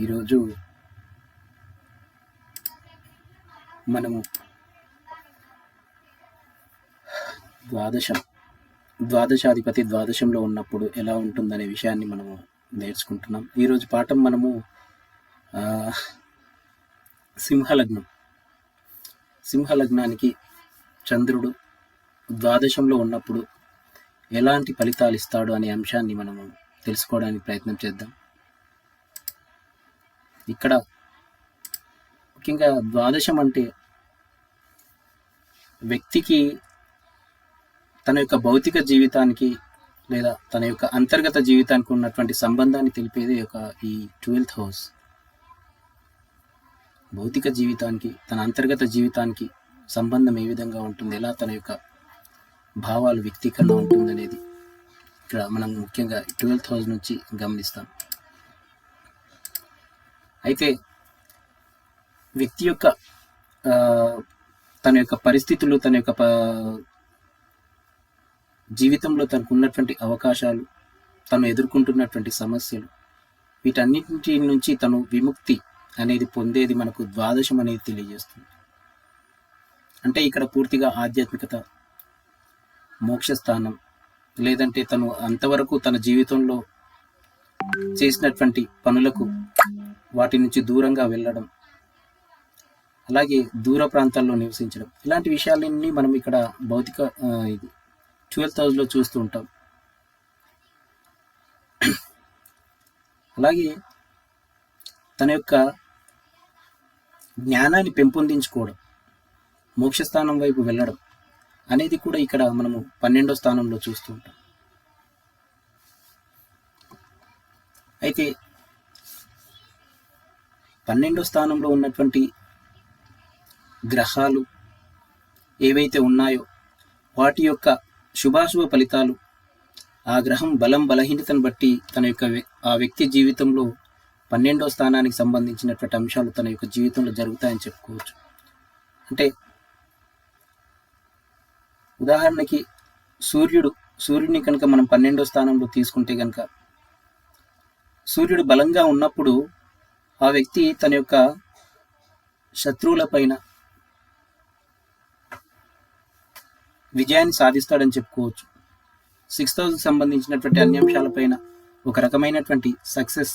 ఈరోజు మనము ద్వాదశాధిపతి ద్వాదశంలో ఉన్నప్పుడు ఎలా ఉంటుందనే విషయాన్ని మనము నేర్చుకుంటున్నాం. ఈరోజు పాఠం మనము సింహలగ్నానికి చంద్రుడు ద్వాదశంలో ఉన్నప్పుడు ఎలాంటి ఫలితాలు ఇస్తాడు అనే అంశాన్ని మనము తెలుసుకోవడానికి ప్రయత్నం చేద్దాం. ఇక్కడ ముఖ్యంగా ద్వాదశం అంటే వ్యక్తికి తన యొక్క భౌతిక జీవితానికి లేదా తన యొక్క అంతర్గత జీవితానికి ఉన్నటువంటి సంబంధాన్ని తెలిపేది ఈ 12th హౌస్. భౌతిక జీవితానికి తన అంతర్గత జీవితానికి సంబంధం ఏ విధంగా ఉంటుంది, ఎలా తన యొక్క భావాలు వ్యక్తీకరణ ఉంటుంది అనేది ఇక్కడ మనం ముఖ్యంగా 12th హౌస్ నుంచి గమనిస్తాం. అయితే వ్యక్తి యొక్క తన యొక్క పరిస్థితులు, తన యొక్క జీవితంలో తనకు ఉన్నటువంటి అవకాశాలు, తను ఎదుర్కొంటున్నటువంటి సమస్యలు, వీటన్నిటి నుంచి తను విముక్తి అనేది పొందేది మనకు ద్వాదశం అనేది తెలియజేస్తుంది. అంటే ఇక్కడ పూర్తిగా ఆధ్యాత్మికత, మోక్షస్థానం, లేదంటే తను అంతవరకు తన జీవితంలో చేసినటువంటి పనులకు వాటి నుంచి దూరంగా వెళ్ళడం, అలాగే దూర ప్రాంతాల్లో నివసించడం, ఇలాంటి విషయాలన్నీ మనం ఇక్కడ భౌతిక 12th హౌస్లో చూస్తూ ఉంటాం. అలాగే తన యొక్క జ్ఞానాన్ని పెంపొందించుకోవడం, మోక్షస్థానం వైపు వెళ్ళడం అనేది కూడా ఇక్కడ మనము 12వ స్థానంలో చూస్తూ ఉంటాం. అయితే 12వ స్థానంలో ఉన్నటువంటి గ్రహాలు ఏవైతే ఉన్నాయో వాటి యొక్క శుభాశుభ ఫలితాలు, ఆ గ్రహం బలం బలహీనతను బట్టి తన యొక్క ఆ వ్యక్తి జీవితంలో 12వ స్థానానికి సంబంధించినటువంటి అంశాలు తన యొక్క జీవితంలో జరుగుతాయని చెప్పుకోవచ్చు. అంటే ఉదాహరణకి సూర్యుడిని కనుక మనం 12వ స్థానంలో తీసుకుంటే కనుక, సూర్యుడు బలంగా ఉన్నప్పుడు ఆ వ్యక్తి తన యొక్క శత్రువుల పైన విజయాన్ని సాధిస్తాడని చెప్పుకోవచ్చు. 6th హౌస్కి సంబంధించినటువంటి అన్ని అంశాలపైన ఒక రకమైనటువంటి సక్సెస్,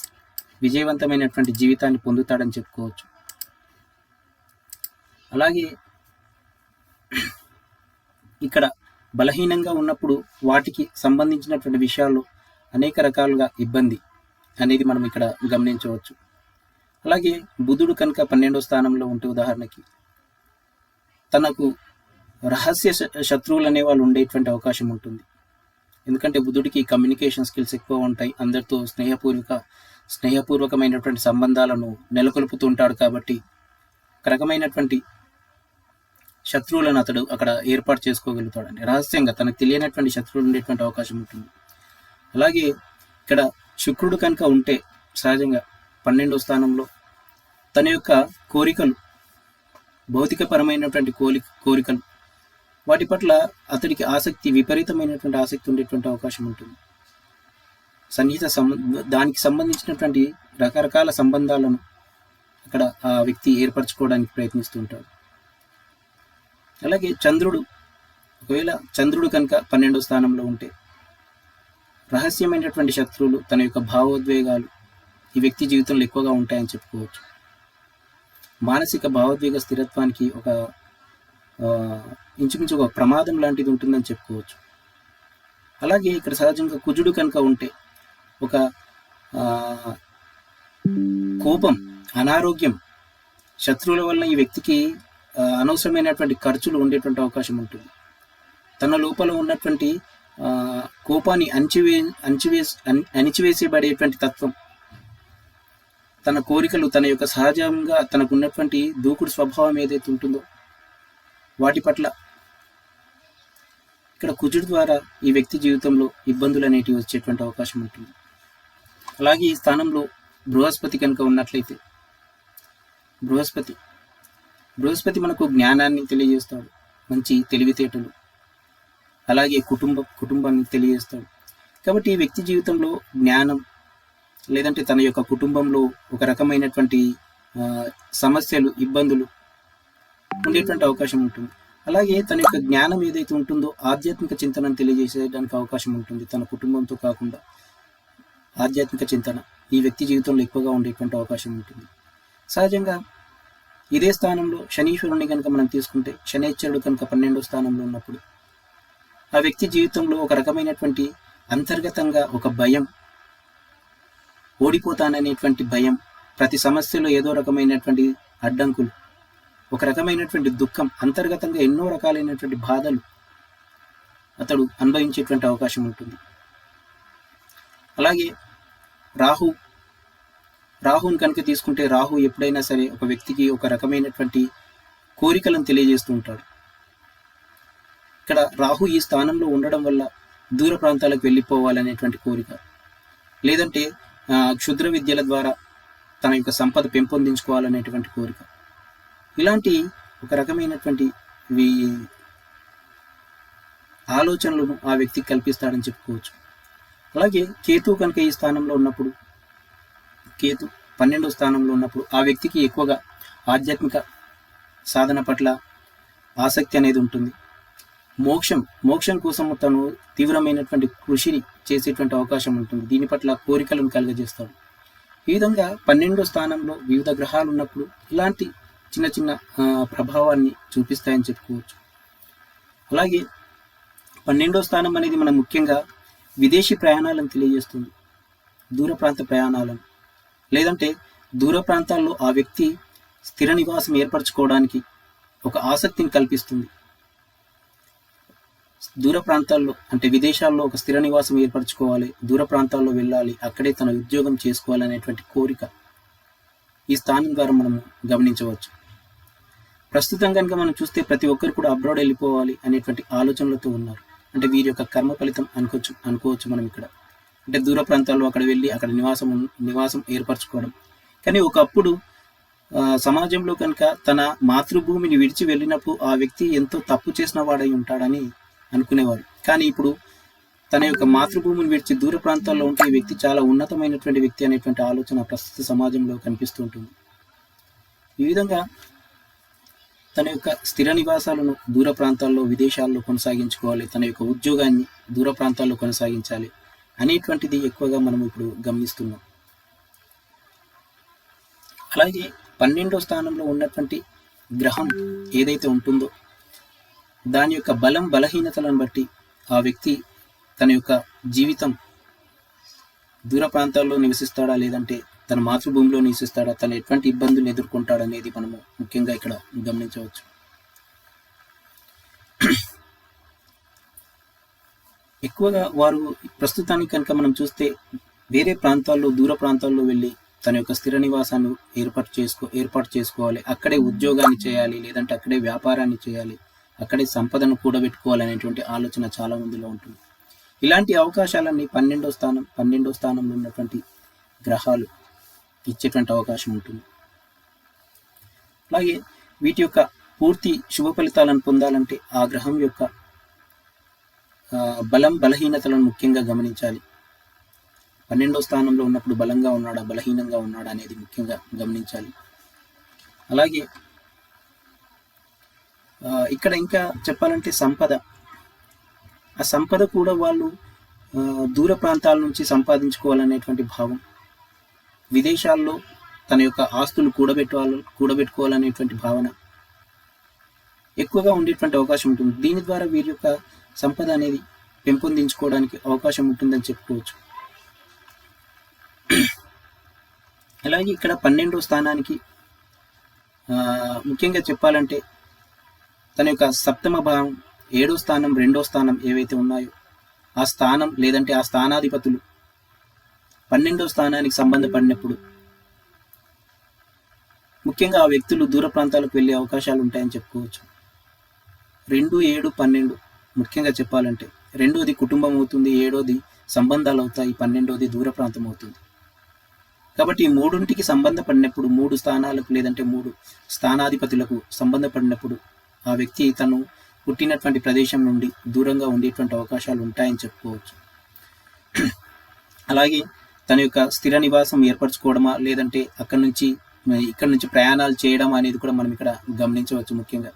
విజయవంతమైనటువంటి జీవితాన్ని పొందుతాడని చెప్పుకోవచ్చు. అలాగే ఇక్కడ బలహీనంగా ఉన్నప్పుడు వాటికి సంబంధించినటువంటి విషయాల్లో అనేక రకాలుగా ఇబ్బంది అనేది మనం ఇక్కడ గమనించవచ్చు. అలాగే బుధుడు కనుక 12వ స్థానంలో ఉంటే ఉదాహరణకి తనకు రహస్య శత్రువులు అనే వాళ్ళు ఉండేటువంటి అవకాశం ఉంటుంది. ఎందుకంటే బుధుడికి కమ్యూనికేషన్ స్కిల్స్ ఎక్కువ ఉంటాయి, అందరితో స్నేహపూర్వకమైనటువంటి సంబంధాలను నెలకొల్పుతూ ఉంటాడు. కాబట్టి ఒక రకమైనటువంటి శత్రువులను అతడు అక్కడ ఏర్పాటు చేసుకోగలుగుతాడని, రహస్యంగా తనకు తెలియనటువంటి శత్రువులు ఉండేటువంటి అవకాశం ఉంటుంది. అలాగే ఇక్కడ శుక్రుడు కనుక ఉంటే సహజంగా 12వ స్థానంలో తన యొక్క కోరికలు, భౌతికపరమైనటువంటి కోరికలు, వాటి పట్ల అతడికి విపరీతమైనటువంటి ఆసక్తి ఉండేటువంటి అవకాశం ఉంటుంది. దానికి సంబంధించినటువంటి రకరకాల సంబంధాలను అక్కడ ఆ వ్యక్తి ఏర్పరచుకోవడానికి ప్రయత్నిస్తూ ఉంటాడు. అలాగే ఒకవేళ చంద్రుడు కనుక 12వ స్థానంలో ఉంటే రహస్యమైనటువంటి శత్రువులు, తన యొక్క భావోద్వేగాలు ఈ వ్యక్తి జీవితంలో ఎక్కువగా ఉంటాయని చెప్పుకోవచ్చు. మానసిక భావోద్వేగ స్థిరత్వానికి ఇంచుమించు ఒక ప్రమాదం లాంటిది ఉంటుందని చెప్పుకోవచ్చు. అలాగే ఇక్కడ సహజంగా కుజుడు కనుక ఉంటే ఒక కోపం, అనారోగ్యం, శత్రువుల వల్ల ఈ వ్యక్తికి అనవసరమైనటువంటి ఖర్చులు ఉండేటువంటి అవకాశం ఉంటుంది. తన లోపల ఉన్నటువంటి కోపాన్ని అణిచివేసేబడేటువంటి తత్వం, తన కోరికలు, తన యొక్క సహజంగా తనకున్నటువంటి దూకుడు స్వభావం ఏదైతే ఉంటుందో వాటి పట్ల ఇక్కడ కుజుడు ద్వారా ఈ వ్యక్తి జీవితంలో ఇబ్బందులు అనేటివి వచ్చేటువంటి అవకాశం ఉంటుంది. అలాగే ఈ స్థానంలో బృహస్పతి కనుక ఉన్నట్లయితే, బృహస్పతి మనకు జ్ఞానాన్ని తెలియజేస్తాడు, మంచి తెలివితేటలు, అలాగే కుటుంబాన్ని తెలియజేస్తాడు. కాబట్టి ఈ వ్యక్తి జీవితంలో జ్ఞానం, లేదంటే తన యొక్క కుటుంబంలో ఒక రకమైనటువంటి సమస్యలు, ఇబ్బందులు ఉండేటువంటి అవకాశం ఉంటుంది. అలాగే తన యొక్క జ్ఞానం ఏదైతే ఉంటుందో ఆధ్యాత్మిక చింతనను తెలియజేసేయడానికి అవకాశం ఉంటుంది. తన కుటుంబంతో కాకుండా ఆధ్యాత్మిక చింతన ఈ వ్యక్తి జీవితంలో ఎక్కువగా ఉండేటువంటి అవకాశం ఉంటుంది. సహజంగా ఇదే స్థానంలో శనీశ్వరుని కనుక మనం తీసుకుంటే, శనైశ్వరుడు కనుక 12వ స్థానంలో ఉన్నప్పుడు ఆ వ్యక్తి జీవితంలో ఒక రకమైనటువంటి అంతర్గతంగా ఒక భయం, ఓడిపోతాననేటువంటి భయం, ప్రతి సమస్యలో ఏదో రకమైనటువంటి అడ్డంకులు, ఒక రకమైనటువంటి దుఃఖం, అంతర్గతంగా ఎన్నో రకాలైనటువంటి బాధలు అతడు అనుభవించేటువంటి అవకాశం ఉంటుంది. అలాగే రాహుని కనుక తీసుకుంటే, రాహు ఎప్పుడైనా సరే ఒక వ్యక్తికి ఒక రకమైనటువంటి కోరికలను తెలియజేస్తూ ఉంటాడు. ఇక్కడ రాహు ఈ స్థానంలో ఉండడం వల్ల దూర ప్రాంతాలకు వెళ్ళిపోవాలనేటువంటి కోరిక, లేదంటే క్షుద్ర విద్యల ద్వారా తన యొక్క సంపద పెంపొందించుకోవాలనేటువంటి కోరిక, ఇలాంటి ఒక రకమైనటువంటి ఆలోచనలను ఆ వ్యక్తికి కల్పిస్తాడని చెప్పుకోవచ్చు. అలాగే కేతు కనుక ఈ స్థానంలో ఉన్నప్పుడు, కేతు 12వ స్థానంలో ఉన్నప్పుడు ఆ వ్యక్తికి ఎక్కువగా ఆధ్యాత్మిక సాధన పట్ల ఆసక్తి అనేది ఉంటుంది. మోక్షం కోసం తను తీవ్రమైనటువంటి కృషిని చేసేటువంటి అవకాశం ఉంటుంది. దీని పట్ల కోరికలను కలుగజేస్తాడు. ఈ విధంగా 12వ స్థానంలో వివిధ గ్రహాలు ఉన్నప్పుడు ఇలాంటి చిన్న చిన్న ప్రభావాన్ని చూపిస్తాయని చెప్పుకోవచ్చు. అలాగే 12వ స్థానం అనేది మనం ముఖ్యంగా విదేశీ ప్రయాణాలను తెలియజేస్తుంది. దూర ప్రాంత ప్రయాణాలను, లేదంటే దూర ప్రాంతాల్లో ఆ వ్యక్తి స్థిర నివాసం ఏర్పరచుకోవడానికి ఒక ఆసక్తిని కల్పిస్తుంది. దూర ప్రాంతాల్లో అంటే విదేశాల్లో ఒక స్థిర నివాసం ఏర్పరచుకోవాలి, దూర ప్రాంతాల్లో వెళ్ళాలి, అక్కడే తన ఉద్యోగం చేసుకోవాలనేటువంటి కోరిక ఈ స్థానం ద్వారా మనం గమనించవచ్చు. ప్రస్తుతం కనుక మనం చూస్తే ప్రతి ఒక్కరు కూడా అబ్రాడ్ వెళ్ళిపోవాలి అనేటువంటి ఆలోచనలతో ఉన్నారు. అంటే వీరి యొక్క కర్మ ఫలితం అనుకోవచ్చు మనం ఇక్కడ. అంటే దూర ప్రాంతాల్లో అక్కడ వెళ్ళి అక్కడ నివాసం ఏర్పరచుకోవడం. కానీ ఒకప్పుడు సమాజంలో కనుక తన మాతృభూమిని విడిచి వెళ్ళినప్పుడు ఆ వ్యక్తి ఎంతో తప్పు చేసిన వాడై ఉంటాడని అనుకునేవారు. కానీ ఇప్పుడు తన యొక్క మాతృభూమిని విడిచి దూర ప్రాంతాల్లో ఉంటే ఈ వ్యక్తి చాలా ఉన్నతమైనటువంటి వ్యక్తి అనేటువంటి ఆలోచన ప్రస్తుత సమాజంలో కనిపిస్తూ ఉంటుంది. ఈ విధంగా తన యొక్క స్థిర నివాసాలను దూర ప్రాంతాల్లో, విదేశాల్లో కొనసాగించుకోవాలి, తన యొక్క ఉద్యోగాన్ని దూర ప్రాంతాల్లో కొనసాగించాలి అనేటువంటిది ఎక్కువగా మనం ఇప్పుడు గమనిస్తున్నాం. అలాగే 12వ స్థానంలో ఉన్నటువంటి గ్రహం ఏదైతే ఉంటుందో దాని యొక్క బలహీనతలను బట్టి ఆ వ్యక్తి తన యొక్క జీవితం దూర ప్రాంతాల్లో నివసిస్తాడా, లేదంటే తన మాతృభూమిలో నివసిస్తాడా, తను ఎటువంటి ఇబ్బందులు ఎదుర్కొంటాడనేది మనము ముఖ్యంగా ఇక్కడ గమనించవచ్చు. ఎక్కువగా వారు ప్రస్తుతానికి కనుక మనం చూస్తే వేరే ప్రాంతాల్లో, దూర ప్రాంతాల్లో వెళ్ళి తన యొక్క స్థిర నివాసాన్ని ఏర్పాటు చేసుకోవాలి, అక్కడే ఉద్యోగాన్ని చేయాలి, లేదంటే అక్కడే వ్యాపారాన్ని చేయాలి, అక్కడే సంపదను కూడబెట్టుకోవాలనేటువంటి ఆలోచన చాలా మందిలో ఉంటుంది. ఇలాంటి అవకాశాలన్నీ 12వ స్థానంలో ఉన్నటువంటి గ్రహాలు ఇచ్చేటువంటి అవకాశం ఉంటుంది. అలాగే వీటి యొక్క పూర్తి శుభ ఫలితాలను పొందాలంటే ఆ గ్రహం యొక్క బలహీనతలను ముఖ్యంగా గమనించాలి. 12వ స్థానంలో ఉన్నప్పుడు బలంగా ఉన్నాడా, బలహీనంగా ఉన్నాడా అనేది ముఖ్యంగా గమనించాలి. అలాగే ఇక్కడ ఇంకా చెప్పాలంటే ఆ సంపద కూడా వాళ్ళు దూర ప్రాంతాల నుంచి సంపాదించుకోవాలనేటువంటి భావం, విదేశాల్లో తన యొక్క ఆస్తులు కూడబెట్టుకోవాలనేటువంటి భావన ఎక్కువగా ఉండేటువంటి అవకాశం ఉంటుంది. దీని ద్వారా వీరి యొక్క సంపద అనేది పెంపొందించుకోవడానికి అవకాశం ఉంటుందని చెప్పుకోవచ్చు. అలాగే ఇక్కడ 12వ స్థానానికి ముఖ్యంగా చెప్పాలంటే తన యొక్క సప్తమ భావం, 7వ స్థానం, 2వ స్థానం ఏవైతే ఉన్నాయో ఆ స్థానం, లేదంటే ఆ స్థానాధిపతులు 12వ స్థానానికి సంబంధపడినప్పుడు ముఖ్యంగా ఆ వ్యక్తులు దూర ప్రాంతాలకు వెళ్ళే అవకాశాలు ఉంటాయని చెప్పుకోవచ్చు. 2, 7, 12 ముఖ్యంగా చెప్పాలంటే 2వది కుటుంబం అవుతుంది, 7వది సంబంధాలు అవుతాయి, 12వది దూర ప్రాంతం అవుతుంది. కాబట్టి ఈ మూడింటికి సంబంధపడినప్పుడు, 3 స్థానాలకు లేదంటే 3 స్థానాధిపతులకు సంబంధపడినప్పుడు ఆ వ్యక్తి తను పుట్టినటువంటి ప్రదేశం నుండి దూరంగా ఉండేటువంటి అవకాశాలు ఉంటాయని చెప్పుకోవచ్చు. అలాగే తన యొక్క స్థిర నివాసం ఏర్పరచుకోవడమా, లేదంటే ఇక్కడ నుంచి ప్రయాణాలు చేయడం అనేది కూడా మనం ఇక్కడ గమనించవచ్చు. ముఖ్యంగా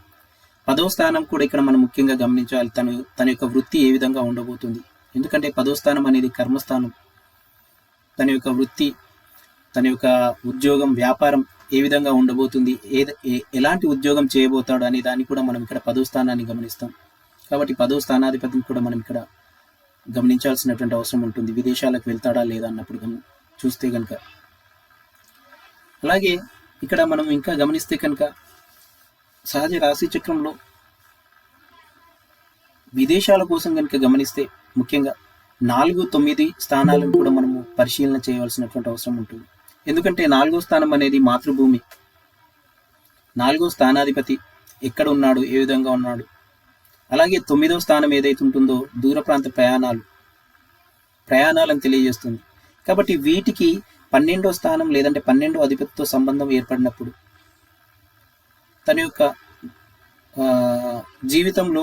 10వ స్థానం కూడా ఇక్కడ మనం ముఖ్యంగా గమనించాలి. తన యొక్క వృత్తి ఏ విధంగా ఉండబోతుంది. ఎందుకంటే 10వ స్థానం అనేది కర్మస్థానం. తన యొక్క వృత్తి, తన యొక్క ఉద్యోగం, వ్యాపారం ఏ విధంగా ఉండబోతుంది, ఎలాంటి ఉద్యోగం చేయబోతాడు అనే దాన్ని కూడా మనం ఇక్కడ 10వ స్థానాన్ని గమనిస్తాం. కాబట్టి 10వ స్థానాధిపతిని కూడా మనం ఇక్కడ గమనించాల్సినటువంటి అవసరం ఉంటుంది. విదేశాలకు వెళ్తాడా లేదా అన్నప్పుడు చూస్తే కనుక. అలాగే ఇక్కడ మనం ఇంకా గమనిస్తే కనుక సహజ రాశి చక్రంలో విదేశాల కోసం కనుక గమనిస్తే ముఖ్యంగా 4, 9 స్థానాలను కూడా మనము పరిశీలన చేయవలసినటువంటి అవసరం ఉంటుంది. ఎందుకంటే 4వ స్థానం అనేది మాతృభూమి. 4వ స్థానాధిపతి ఎక్కడ ఉన్నాడు, ఏ విధంగా ఉన్నాడు. అలాగే 9వ స్థానం ఏదైతే ఉంటుందో దూర ప్రాంత ప్రయాణాలను తెలియజేస్తుంది. కాబట్టి వీటికి 12వ స్థానం లేదంటే 12వ అధిపతితో సంబంధం ఏర్పడినప్పుడు తన యొక్క జీవితంలో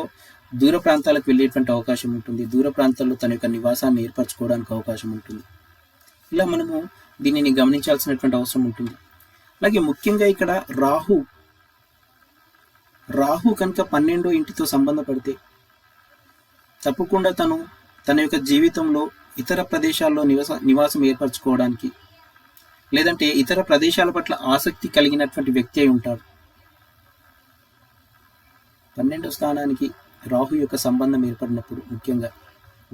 దూర ప్రాంతాలకు వెళ్ళేటువంటి అవకాశం ఉంటుంది. దూర ప్రాంతాల్లో తన యొక్క నివాసాన్ని ఏర్పరచుకోవడానికి అవకాశం ఉంటుంది. ఇలా మనము దీనిని గమనించాల్సినటువంటి అవసరం ఉంటుంది. అలాగే ముఖ్యంగా ఇక్కడ రాహు కనుక 12వ ఇంటితో సంబంధపడితే తప్పకుండా తన యొక్క జీవితంలో ఇతర ప్రదేశాల్లో నివాసం ఏర్పరచుకోవడానికి లేదంటే ఇతర ప్రదేశాల పట్ల ఆసక్తి కలిగినటువంటి వ్యక్తి అయి ఉంటారు. 12వ స్థానానికి రాహు యొక్క సంబంధం ఏర్పడినప్పుడు ముఖ్యంగా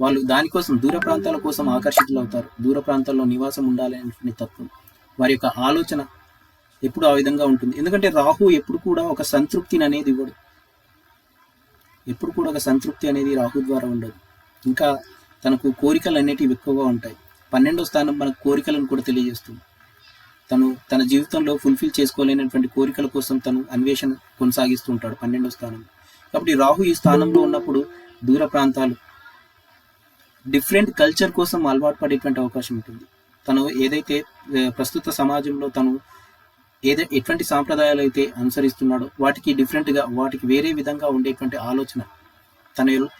వాళ్ళు దానికోసం దూర ప్రాంతాల కోసం ఆకర్షితులు అవుతారు. దూర ప్రాంతాల్లో నివాసం ఉండాలనేటువంటి తత్వం, వారి యొక్క ఆలోచన ఎప్పుడు ఆ విధంగా ఉంటుంది. ఎందుకంటే రాహు ఎప్పుడు కూడా ఒక సంతృప్తిని అనేది ఇవ్వడు. ఎప్పుడు కూడా ఒక సంతృప్తి అనేది రాహు ద్వారా ఉండదు. ఇంకా తనకు కోరికలు అనేటివి ఎక్కువగా ఉంటాయి. 12వ స్థానం మనకు కోరికలను కూడా తెలియజేస్తుంది. తన జీవితంలో ఫుల్ఫిల్ చేసుకోలేనటువంటి కోరికల కోసం తను అన్వేషణ కొనసాగిస్తూ ఉంటాడు 12వ స్థానం. కాబట్టి రాహు ఈ స్థానంలో ఉన్నప్పుడు దూర ప్రాంతాలు, డిఫరెంట్ కల్చర్ కోసం అలవాటు పడేటువంటి అవకాశం ఉంటుంది. తను ఏదైతే ప్రస్తుత సమాజంలో ఎటువంటి సాంప్రదాయాలు అయితే అనుసరిస్తున్నాడో వాటికి డిఫరెంట్గా, వాటికి వేరే విధంగా ఉండేటువంటి ఆలోచన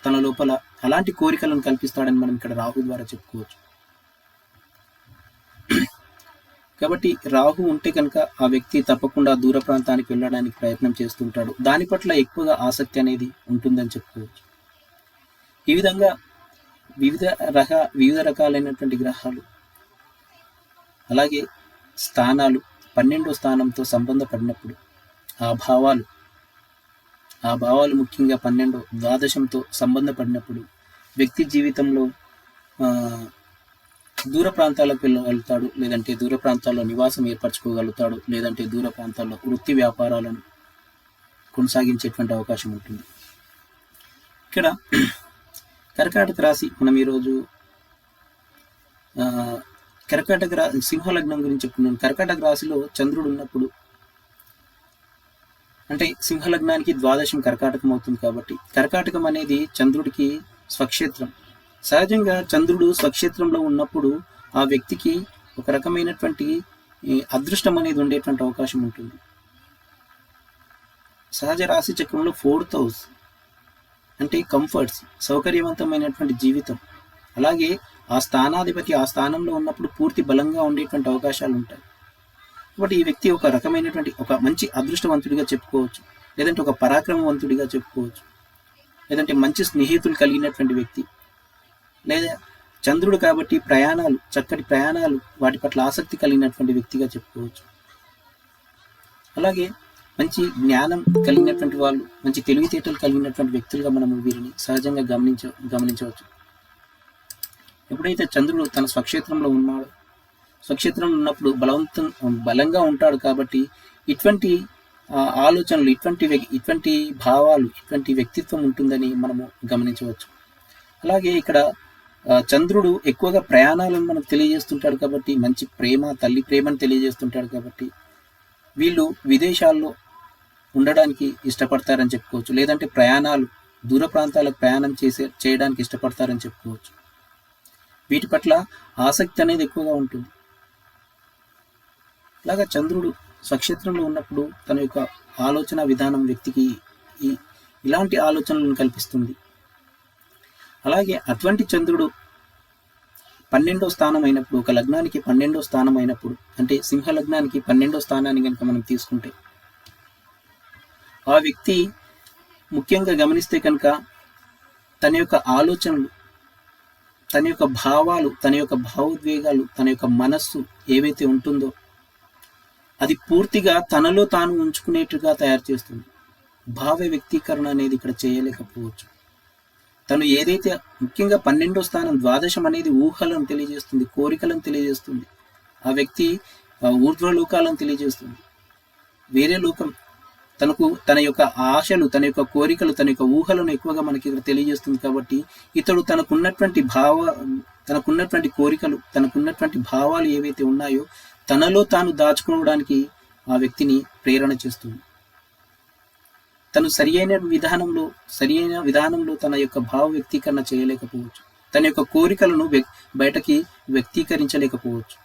తన లోపల అలాంటి కోరికలను కల్పిస్తాడని మనం ఇక్కడ రాహు ద్వారా చెప్పుకోవచ్చు. కాబట్టి రాహు ఉంటే కనుక ఆ వ్యక్తి తప్పకుండా దూర ప్రాంతానికి వెళ్ళడానికి ప్రయత్నం చేస్తుంటాడు. దాని పట్ల ఎక్కువగా ఆసక్తి అనేది ఉంటుందని చెప్పుకోవచ్చు. ఈ విధంగా వివిధ రకాలైనటువంటి గ్రహాలు అలాగే స్థానాలు 12వ స్థానంతో సంబంధపడినప్పుడు ఆ భావాలు ముఖ్యంగా 12వ ద్వాదశంతో సంబంధపడినప్పుడు వ్యక్తి జీవితంలో దూర ప్రాంతాలకు వెళ్ళగలుగుతాడు, లేదంటే దూర ప్రాంతాల్లో నివాసం ఏర్పరచుకోగలుగుతాడు, లేదంటే దూర ప్రాంతాల్లో వృత్తి వ్యాపారాలను కొనసాగించేటువంటి అవకాశం ఉంటుంది. ఇక్కడ కర్కాటక రాశి మనం ఈరోజు సింహలగ్నం గురించి చెప్పుకున్నాను. కర్కాటక రాశిలో చంద్రుడు ఉన్నప్పుడు అంటే సింహలగ్నానికి ద్వాదశం కర్కాటకం అవుతుంది. కాబట్టి కర్కాటకం అనేది చంద్రుడికి స్వక్షేత్రం. సహజంగా చంద్రుడు స్వక్షేత్రంలో ఉన్నప్పుడు ఆ వ్యక్తికి ఒక రకమైనటువంటి అదృష్టం అనేది ఉండేటువంటి అవకాశం ఉంటుంది. సహజ రాశి చక్రంలో 4th హౌస్ అంటే కంఫర్ట్స్, సౌకర్యవంతమైనటువంటి జీవితం. అలాగే ఆ స్థానాధిపతి ఆ స్థానంలో ఉన్నప్పుడు పూర్తి బలంగా ఉండేటువంటి అవకాశాలు ఉంటాయి. కాబట్టి ఈ వ్యక్తి ఒక రకమైనటువంటి ఒక మంచి అదృష్టవంతుడిగా చెప్పుకోవచ్చు, లేదంటే ఒక పరాక్రమవంతుడిగా చెప్పుకోవచ్చు, లేదంటే మంచి స్నేహితులు కలిగినటువంటి వ్యక్తి. లేదా చంద్రుడు కాబట్టి చక్కటి ప్రయాణాలు, వాటి పట్ల ఆసక్తి కలిగినటువంటి వ్యక్తిగా చెప్పుకోవచ్చు. అలాగే మంచి జ్ఞానం కలిగినటువంటి వాళ్ళు, మంచి తెలివితేటలు కలిగినటువంటి వ్యక్తులుగా మనము వీరిని సహజంగా గమనించవచ్చు. ఎప్పుడైతే చంద్రుడు తన స్వక్షేత్రంలో ఉన్నాడో, స్వక్షేత్రంలో ఉన్నప్పుడు బలంగా ఉంటాడు. కాబట్టి ఇటువంటి ఆలోచనలు, ఇటువంటి భావాలు, ఇటువంటి వ్యక్తిత్వం ఉంటుందని మనము గమనించవచ్చు. అలాగే ఇక్కడ చంద్రుడు ఎక్కువగా ప్రయాణాలను మనకు తెలియజేస్తుంటాడు. కాబట్టి మంచి తల్లి ప్రేమను తెలియజేస్తుంటాడు. కాబట్టి వీళ్ళు విదేశాల్లో ఉండడానికి ఇష్టపడతారని చెప్పుకోవచ్చు, లేదంటే దూర ప్రాంతాలకు ప్రయాణం చేయడానికి ఇష్టపడతారని చెప్పుకోవచ్చు. వీటి పట్ల ఆసక్తి అనేది ఎక్కువగా ఉంటుంది. అలాగా చంద్రుడు స్వక్షేత్రంలో ఉన్నప్పుడు తన యొక్క ఆలోచన విధానం వ్యక్తికి ఇలాంటి ఆలోచనలను కల్పిస్తుంది. అలాగే అటువంటి చంద్రుడు 12వ స్థానం అయినప్పుడు, ఒక లగ్నానికి 12వ స్థానం అయినప్పుడు, అంటే సింహ లగ్నానికి 12వ స్థానాన్ని కనుక మనం తీసుకుంటే, ఆ వ్యక్తి ముఖ్యంగా గమనిస్తే కనుక తన యొక్క ఆలోచనలు, తన యొక్క భావాలు, తన యొక్క భావోద్వేగాలు, తన యొక్క మనస్సు ఏవైతే ఉంటుందో అది పూర్తిగా తనలో తాను ఉంచుకునేట్టుగా తయారు చేస్తుంది. భావ వ్యక్తీకరణ అనేది ఇక్కడ చేయలేకపోవచ్చు. తను ఏదైతే ముఖ్యంగా 12వ స్థానం, ద్వాదశం అనేది ఊహలను తెలియజేస్తుంది, కోరికలను తెలియజేస్తుంది. ఆ వ్యక్తి ఊర్ధ్వలోకాలను తెలియజేస్తుంది, వేరే లోకం. తన యొక్క ఆశలు, తన యొక్క కోరికలు, తన యొక్క ఊహలను ఎక్కువగా మనకి ఇక్కడ తెలియజేస్తుంది. కాబట్టి ఇతడు తనకున్నటువంటి కోరికలు, తనకున్నటువంటి భావాలు ఏవైతే ఉన్నాయో తనలో తాను దాచుకోవడానికి ఆ వ్యక్తిని ప్రేరణ చేస్తుంది. తను సరియైన విధానంలో తన యొక్క భావ వ్యక్తీకరణ చేయలేకపోవచ్చు. తన యొక్క కోరికలను బయటకి వ్యక్తీకరించలేకపోవచ్చు.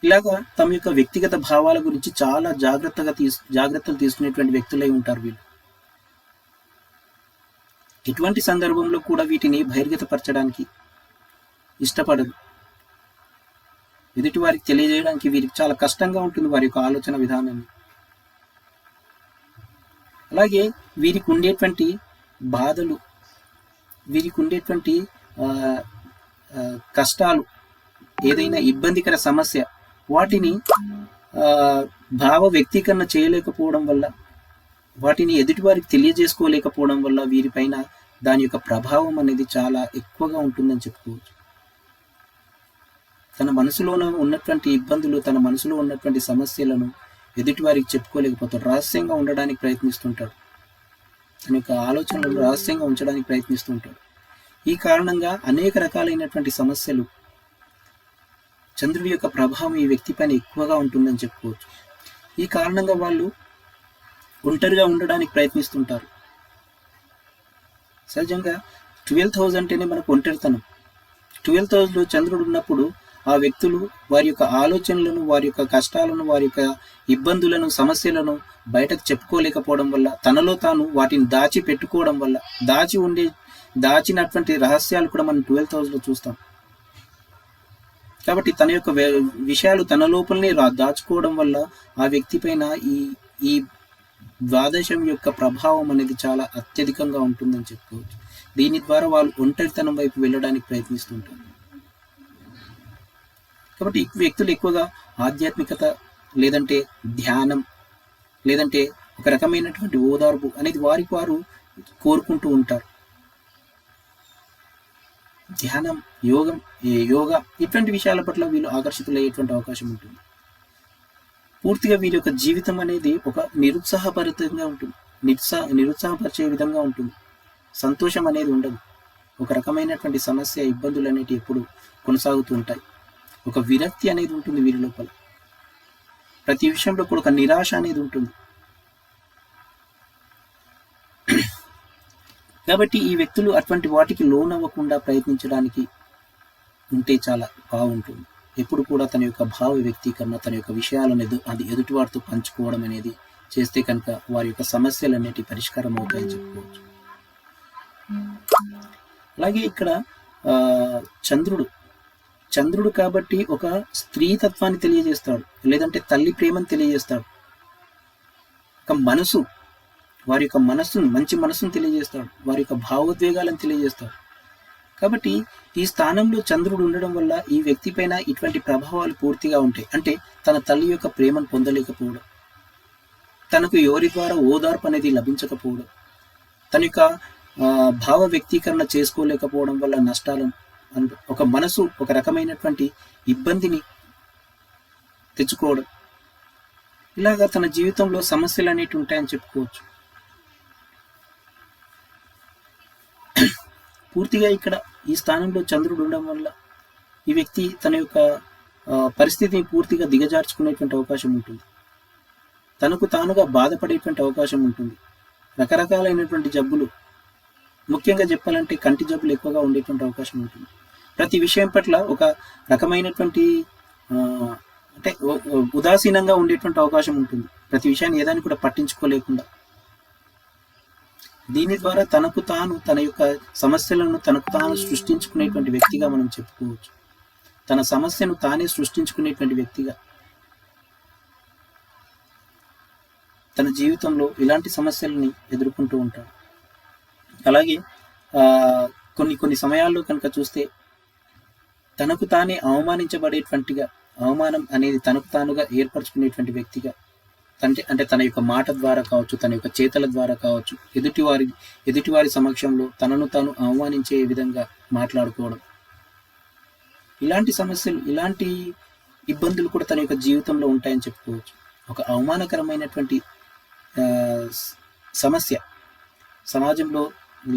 ఇలాగా తమ యొక్క వ్యక్తిగత భావాల గురించి చాలా జాగ్రత్తలు తీసుకునేటువంటి వ్యక్తులై ఉంటారు వీళ్ళు. ఎటువంటి సందర్భంలో కూడా వీటిని బహిర్గతపరచడానికి ఇష్టపడదు. ఎదుటి వారికి తెలియజేయడానికి వీరికి చాలా కష్టంగా ఉంటుంది వారి యొక్క ఆలోచన విధానాన్ని. అలాగే వీరికి ఉండేటువంటి బాధలు, వీరికి ఉండేటువంటి కష్టాలు, ఏదైనా ఇబ్బందికర సమస్య, వాటిని భావ వ్యక్తీకరణ చేయలేకపోవడం వల్ల, వాటిని ఎదుటి వారికి తెలియజేసుకోలేకపోవడం వల్ల వీరిపైన దాని యొక్క ప్రభావం అనేది చాలా ఎక్కువగా ఉంటుందని చెప్పుకోవచ్చు. తన మనసులో ఉన్నటువంటి ఇబ్బందులు, తన మనసులో ఉన్నటువంటి సమస్యలను ఎదుటి వారికి చెప్పుకోలేకపోతాడు. రహస్యంగా ఉండడానికి ప్రయత్నిస్తుంటాడు. తన యొక్క ఆలోచనలను రహస్యంగా ఉంచడానికి ప్రయత్నిస్తుంటాడు. ఈ కారణంగా అనేక రకాలైనటువంటి సమస్యలు, చంద్రుడి యొక్క ప్రభావం ఈ వ్యక్తి పైన ఎక్కువగా ఉంటుందని చెప్పుకోవచ్చు. ఈ కారణంగా వాళ్ళు ఒంటరిగా ఉండడానికి ప్రయత్నిస్తుంటారు. సహజంగా 12th హౌస్ అంటేనే మనకు ఒంటరితనం. 12th హౌస్లో చంద్రుడు ఉన్నప్పుడు ఆ వ్యక్తులు వారి యొక్క ఆలోచనలను, వారి యొక్క కష్టాలను, వారి యొక్క ఇబ్బందులను, సమస్యలను బయటకు చెప్పుకోలేకపోవడం వల్ల, తనలో తాను వాటిని పెట్టుకోవడం వల్ల, దాచినటువంటి రహస్యాలు కూడా మనం 12th హౌస్లో చూస్తాం. కాబట్టి తన యొక్క విషయాలు తన లోపలనే దాచుకోవడం వల్ల ఆ వ్యక్తి పైన ఈ ద్వాదశం యొక్క ప్రభావం అనేది చాలా అత్యధికంగా ఉంటుందని చెప్పుకోవచ్చు. దీని ద్వారా వాళ్ళు ఒంటరితనం వైపు వెళ్ళడానికి ప్రయత్నిస్తుంటారు. కాబట్టి వ్యక్తులు ఎక్కువగా ఆధ్యాత్మికత, లేదంటే ధ్యానం, లేదంటే ఒక రకమైనటువంటి ఓదార్పు అనేది వారికి వారు కోరుకుంటూ ఉంటారు. ధ్యానం, యోగా ఇటువంటి విషయాల పట్ల వీళ్ళు ఆకర్షితులయ్యేటువంటి అవకాశం ఉంటుంది. పూర్తిగా వీరి యొక్క జీవితం అనేది ఒక నిరుత్సాహపరితంగా ఉంటుంది, నిరుత్సాహపరిచే విధంగా ఉంటుంది. సంతోషం అనేది ఉండదు. ఒక రకమైనటువంటి సమస్య, ఇబ్బందులు అనేవి ఎప్పుడు కొనసాగుతూ ఉంటాయి. ఒక విరక్తి అనేది ఉంటుంది వీరి లోపల. ప్రతి విషయంలో కూడా ఒక నిరాశ అనేది ఉంటుంది. కాబట్టి ఈ వ్యక్తులు అటువంటి వాటికి లోనవ్వకుండా ప్రయత్నించడానికి ఉంటే చాలా బాగుంటుంది. ఎప్పుడు కూడా తన యొక్క భావ వ్యక్తీకరణ, తన యొక్క విషయాలను ఎదుటివారితో పంచుకోవడం అనేది చేస్తే కనుక వారి యొక్క సమస్యలు అనేవి పరిష్కారం అవుతాయని చెప్పుకోవచ్చు. అలాగే ఇక్కడ చంద్రుడు కాబట్టి ఒక స్త్రీ తత్వాన్ని తెలియజేస్తాడు, లేదంటే తల్లి ప్రేమను తెలియజేస్తాడు. ఒక మనసు, వారి యొక్క మనస్సును, మంచి మనస్సును తెలియజేస్తాడు, వారి యొక్క భావోద్వేగాలను తెలియజేస్తాడు. కాబట్టి ఈ స్థానంలో చంద్రుడు ఉండడం వల్ల ఈ వ్యక్తి పైన ఇటువంటి ప్రభావాలు పూర్తిగా ఉంటాయి. అంటే తన తల్లి యొక్క ప్రేమను పొందలేకపోవడం, తనకు ఎవరి ద్వారా ఓదార్పు అనేది లభించకపోవడం, తన యొక్క భావ వ్యక్తీకరణ చేసుకోలేకపోవడం వల్ల నష్టాలను, ఒక మనసు ఒక రకమైనటువంటి ఇబ్బందిని తెచ్చుకోవడం, ఇలాగా తన జీవితంలో సమస్యలు అనేవి ఉంటాయని చెప్పుకోవచ్చు. పూర్తిగా ఇక్కడ ఈ స్థానంలో చంద్రుడు ఉండడం వల్ల ఈ వ్యక్తి తన యొక్క పరిస్థితిని పూర్తిగా దిగజార్చుకునేటువంటి అవకాశం ఉంటుంది. తనకు తానుగా బాధపడేటువంటి అవకాశం ఉంటుంది. రకరకాలైనటువంటి జబ్బులు, ముఖ్యంగా చెప్పాలంటే కంటి జబ్బులు ఎక్కువగా ఉండేటువంటి అవకాశం ఉంటుంది. ప్రతి విషయం పట్ల ఒక రకమైనటువంటి అంటే ఉదాసీనంగా ఉండేటువంటి అవకాశం ఉంటుంది. ప్రతి విషయాన్ని ఏదాన్ని కూడా పట్టించుకోలేకుండా దీని ద్వారా తనకు తాను తన యొక్క సమస్యలను తనకు తాను సృష్టించుకునేటువంటి వ్యక్తిగా మనం చెప్పుకోవచ్చు. తన సమస్యను తానే సృష్టించుకునేటువంటి వ్యక్తిగా తన జీవితంలో ఇలాంటి సమస్యలని ఎదుర్కొంటూ ఉంటాడు. అలాగే కొన్ని సమయాల్లో కనుక చూస్తే తనకు తానే అవమానించబడేటువంటిగా, అవమానం అనేది తనకు తానుగా ఏర్పరచుకునేటువంటి వ్యక్తిగా, అంటే తన యొక్క మాట ద్వారా కావచ్చు, తన యొక్క చేతల ద్వారా కావచ్చు, ఎదుటివారి సమక్షంలో తనను తాను అవమానించే విధంగా మాట్లాడుకోవడం, ఇలాంటి సమస్యలు, ఇలాంటి ఇబ్బందులు కూడా తన యొక్క జీవితంలో ఉంటాయని చెప్పుకోవచ్చు. ఒక అవమానకరమైనటువంటి సమస్య సమాజంలో,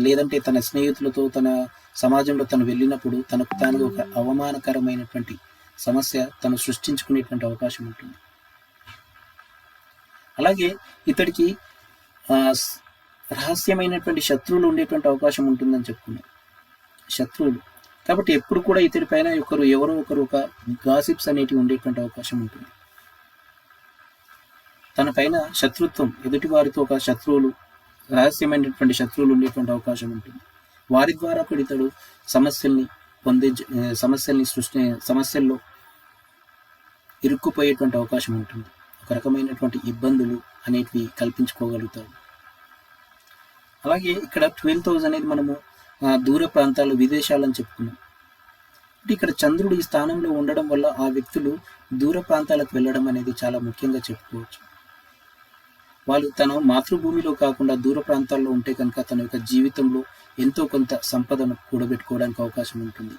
లేదంటే తన స్నేహితులతో తన సమాజంలో తను వెళ్ళినప్పుడు తనకు తాను ఒక అవమానకరమైనటువంటి సమస్య తను సృష్టించుకునేటువంటి అవకాశం ఉంటుంది. అలాగే ఇతడికి రహస్యమైనటువంటి శత్రువులు ఉండేటువంటి అవకాశం ఉంటుందని చెప్పుకున్నాం. శత్రువులు కాబట్టి ఎప్పుడు కూడా ఇతడి పైన ఎవరో ఒకరు ఒక గాసిప్స్ అనేటివి ఉండేటువంటి అవకాశం ఉంటుంది. తన పైన శత్రుత్వం, ఎదుటి వారితో ఒక రహస్యమైనటువంటి శత్రువులు ఉండేటువంటి అవకాశం ఉంటుంది. వారి ద్వారా కూడా ఇతడు సమస్యల్లో ఇరుక్కుపోయేటువంటి అవకాశం ఉంటుంది. ఒక రకమైనటువంటి ఇబ్బందులు అనేటివి కల్పించుకోగలుగుతాడు. అలాగే ఇక్కడ 12th house అనేది మనము దూర ప్రాంతాలు, విదేశాలని చెప్పుకున్నాం. అంటే ఇక్కడ చంద్రుడు ఈ స్థానంలో ఉండడం వల్ల ఆ వ్యక్తులు దూర ప్రాంతాలకు వెళ్ళడం అనేది చాలా ముఖ్యంగా చెప్పుకోవచ్చు. వాళ్ళు తన మాతృభూమిలో కాకుండా దూర ప్రాంతాల్లో ఉంటే కనుక తన యొక్క జీవితంలో ఎంతో కొంత సంపదను కూడబెట్టుకోవడానికి అవకాశం ఉంటుంది.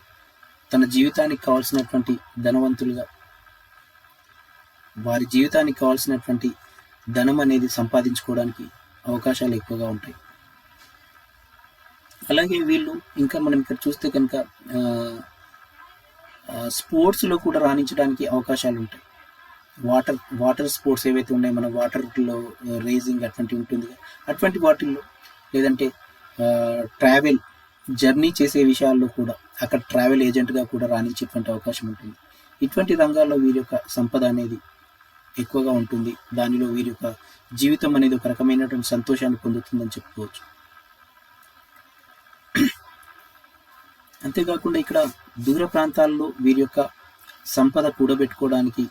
తన జీవితానికి కావాల్సినటువంటి ధనవంతులుగా, వారి జీవితానికి కావాల్సినటువంటి ధనం అనేది సంపాదించుకోవడానికి అవకాశాలు ఎక్కువగా ఉంటాయి. అలాగే వీళ్ళు ఇంకా మనం ఇక్కడ చూస్తే కనుక స్పోర్ట్స్లో కూడా రాణించడానికి అవకాశాలు ఉంటాయి. వాటర్ స్పోర్ట్స్ ఏవైతే ఉన్నాయో, మన వాటర్లో రేసింగ్ అటువంటివి ఉంటుంది, అటువంటి వాటిల్లో, లేదంటే ట్రావెల్ జర్నీ చేసే విషయాల్లో కూడా అక్కడ ట్రావెల్ ఏజెంట్గా కూడా రాణించేటువంటి అవకాశం ఉంటుంది. ఇటువంటి రంగాల్లో వీరి యొక్క సంపద అనేది ఎక్కువగా ఉంటుంది. దానిలో వీరి యొక్క జీవితం అనేది ఒక రకమైనటువంటి సంతోషాన్ని పొందుతుందని చెప్పుకోవచ్చు. అంతేకాకుండా ఇక్కడ దూర ప్రాంతాల్లో వీరి యొక్క సంపద కూడబెట్టుకోవడానికి,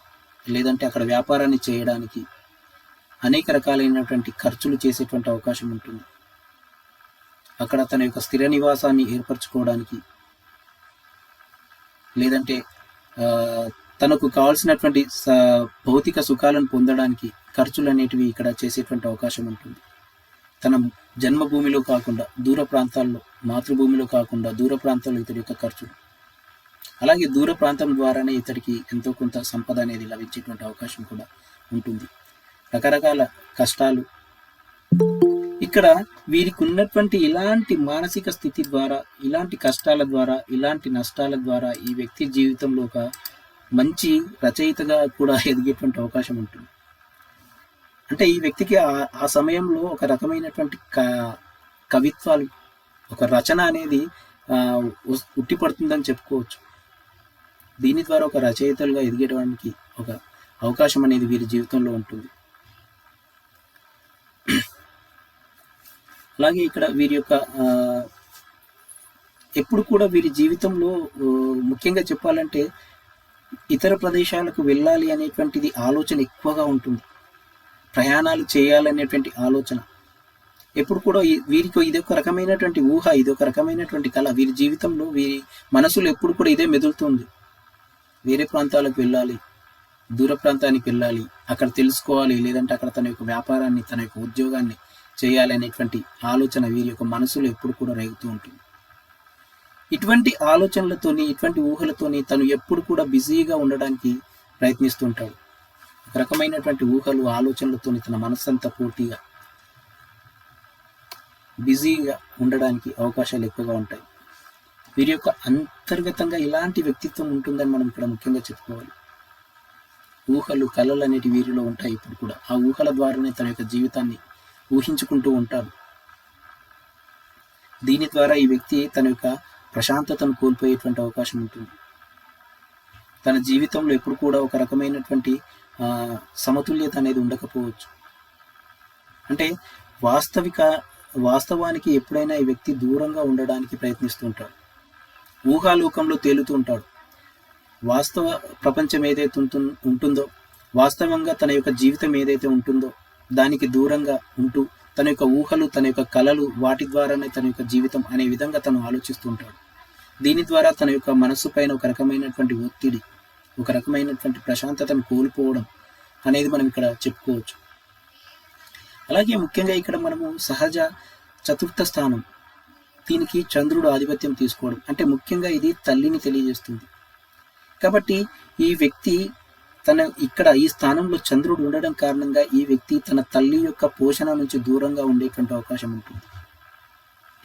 లేదంటే అక్కడ వ్యాపారాన్ని చేయడానికి అనేక రకాలైనటువంటి ఖర్చులు చేసేటువంటి అవకాశం ఉంటుంది. అక్కడ తన యొక్క స్థిర నివాసాన్ని ఏర్పరచుకోవడానికి, లేదంటే తనకు కావాల్సినటువంటి భౌతిక సుఖాలను పొందడానికి ఖర్చులు అనేటివి ఇక్కడ చేసేటువంటి అవకాశం ఉంటుంది. తన జన్మభూమిలో కాకుండా దూర ప్రాంతాల్లో, మాతృభూమిలో కాకుండా దూర ప్రాంతాల్లో ఇతడి యొక్క ఖర్చులు. అలాగే దూర ప్రాంతం ద్వారానే ఇతడికి ఎంతో కొంత సంపద అనేది లభించేటువంటి అవకాశం కూడా ఉంటుంది. రకరకాల కష్టాలు, ఇక్కడ వీరికి ఉన్నటువంటి ఇలాంటి మానసిక స్థితి ద్వారా, ఇలాంటి కష్టాల ద్వారా, ఇలాంటి నష్టాల ద్వారా ఈ వ్యక్తి జీవితంలో ఒక మంచి రచయితగా కూడా ఎదిగేటువంటి అవకాశం ఉంటుంది. అంటే ఈ వ్యక్తికి ఆ సమయంలో ఒక రకమైనటువంటి కవిత్వాలు, ఒక రచన అనేది ఉట్టిపడుతుందని చెప్పుకోవచ్చు. దీని ద్వారా ఒక రచయితలుగా ఎదిగడానికి ఒక అవకాశం అనేది వీరి జీవితంలో ఉంటుంది. అలాగే ఇక్కడ వీరి యొక్క ఎప్పుడు కూడా వీరి జీవితంలో ముఖ్యంగా చెప్పాలంటే ఇతర ప్రదేశాలకు వెళ్ళాలి అనేటువంటిది ఆలోచన ఎక్కువగా ఉంటుంది. ప్రయాణాలు చేయాలనేటువంటి ఆలోచన ఎప్పుడు కూడా వీరికి ఇదొక రకమైనటువంటి ఊహ, ఇదొక రకమైనటువంటి కళ. వీరి జీవితంలో వీరి మనసులో ఎప్పుడు కూడా ఇదే మెదులుతుంది. వేరే ప్రాంతాలకు వెళ్ళాలి, దూర ప్రాంతానికి వెళ్ళాలి, అక్కడ తెలుసుకోవాలి, లేదంటే అక్కడ తన యొక్క వ్యాపారాన్ని, తన యొక్క ఉద్యోగాన్ని చేయాలి అనేటువంటి ఆలోచన వీరి యొక్క మనసులో ఎప్పుడు కూడా రేగుతూ ఉంటుంది. ఇటువంటి ఆలోచనలతోని, ఇటువంటి ఊహలతోని తను ఎప్పుడు కూడా బిజీగా ఉండడానికి ప్రయత్నిస్తుంటాడు. ఒక రకమైనటువంటి ఊహలు, ఆలోచనలతోని తన మనస్సంతా పూర్తిగా బిజీగా ఉండడానికి అవకాశాలు ఎక్కువగా ఉంటాయి. వీరి యొక్క అంతర్గతంగా ఇలాంటి వ్యక్తిత్వం ఉంటుందని మనం ఇక్కడ ముఖ్యంగా చెప్పుకోవాలి. ఊహలు, కళలు అనేటి వీరిలో ఉంటాయి. ఇప్పుడు కూడా ఆ ఊహల ద్వారానే తన యొక్క జీవితాన్ని ఊహించుకుంటూ ఉంటాడు. దీని ద్వారా ఈ వ్యక్తి తన యొక్క ప్రశాంతతను కోల్పోయేటువంటి అవకాశం ఉంటుంది. తన జీవితంలో ఎప్పుడు కూడా ఒక రకమైనటువంటి సమతుల్యత అనేది ఉండకపోవచ్చు. అంటే వాస్తవానికి ఎప్పుడైనా ఈ వ్యక్తి దూరంగా ఉండడానికి ప్రయత్నిస్తుంటాడు. ఊహాలోకంలో తేలుతూ ఉంటాడు. వాస్తవ ప్రపంచం ఏదైతే ఉంటుందో, వాస్తవంగా తన యొక్క జీవితం ఏదైతే ఉంటుందో దానికి దూరంగా ఉంటూ తన యొక్క ఊహలు, తన యొక్క కలలు, వాటి ద్వారానే తన యొక్క జీవితం అనే విధంగా తను ఆలోచిస్తూ ఉంటాడు. దీని ద్వారా తన యొక్క మనస్సు పైన ఒక రకమైనటువంటి ఒత్తిడి, ఒక రకమైనటువంటి ప్రశాంతతను కోల్పోవడం అనేది మనం ఇక్కడ చెప్పుకోవచ్చు. అలాగే ముఖ్యంగా ఇక్కడ మనము సహజ చతుర్థ స్థానం, దీనికి చంద్రుడు ఆధిపత్యం తీసుకోవడం అంటే ముఖ్యంగా ఇది తల్లిని తెలియజేస్తుంది. కాబట్టి ఈ వ్యక్తి ఇక్కడ ఈ స్థానంలో చంద్రుడు ఉండడం కారణంగా ఈ వ్యక్తి తన తల్లి యొక్క పోషణ నుంచి దూరంగా ఉండేటువంటి అవకాశం ఉంటుంది.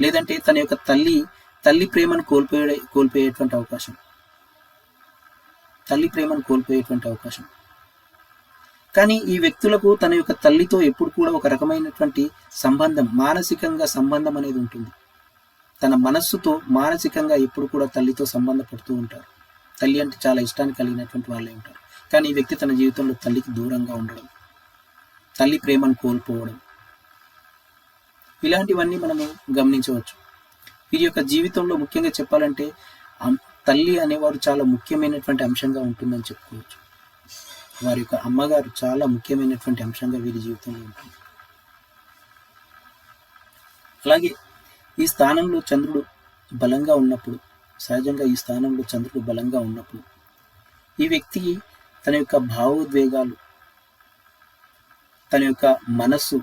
లేదంటే తన యొక్క తల్లి ప్రేమను కోల్పోయేటువంటి అవకాశం. కానీ ఈ వ్యక్తులకు తన యొక్క తల్లితో ఎప్పుడు కూడా ఒక రకమైనటువంటి సంబంధం, మానసికంగా సంబంధం అనేది ఉంటుంది. తన మనస్సుతో మానసికంగా ఎప్పుడు కూడా తల్లితో సంబంధపడుతూ ఉంటారు. తల్లి అంటే చాలా ఇష్టాన్ని కలిగినటువంటి వాళ్ళే ఉంటారు. కానీ ఈ వ్యక్తి తన జీవితంలో తల్లికి దూరంగా ఉండడం, తల్లి ప్రేమను కోల్పోవడం, ఇలాంటివన్నీ మనము గమనించవచ్చు. వీరి యొక్క జీవితంలో ముఖ్యంగా చెప్పాలంటే తల్లి అనేవారు చాలా ముఖ్యమైనటువంటి అంశంగా ఉంటుందని చెప్పుకోవచ్చు. వారి యొక్క అమ్మగారు చాలా ముఖ్యమైనటువంటి అంశంగా వీరి జీవితంలో ఉంటుంది. అలాగే ఈ స్థానంలో చంద్రుడు బలంగా ఉన్నప్పుడు, సహజంగా ఈ స్థానంలో చంద్రుడు బలంగా ఉన్నప్పుడు ఈ వ్యక్తి తన యొక్క భావోద్వేగాలు, తన యొక్క మనస్సు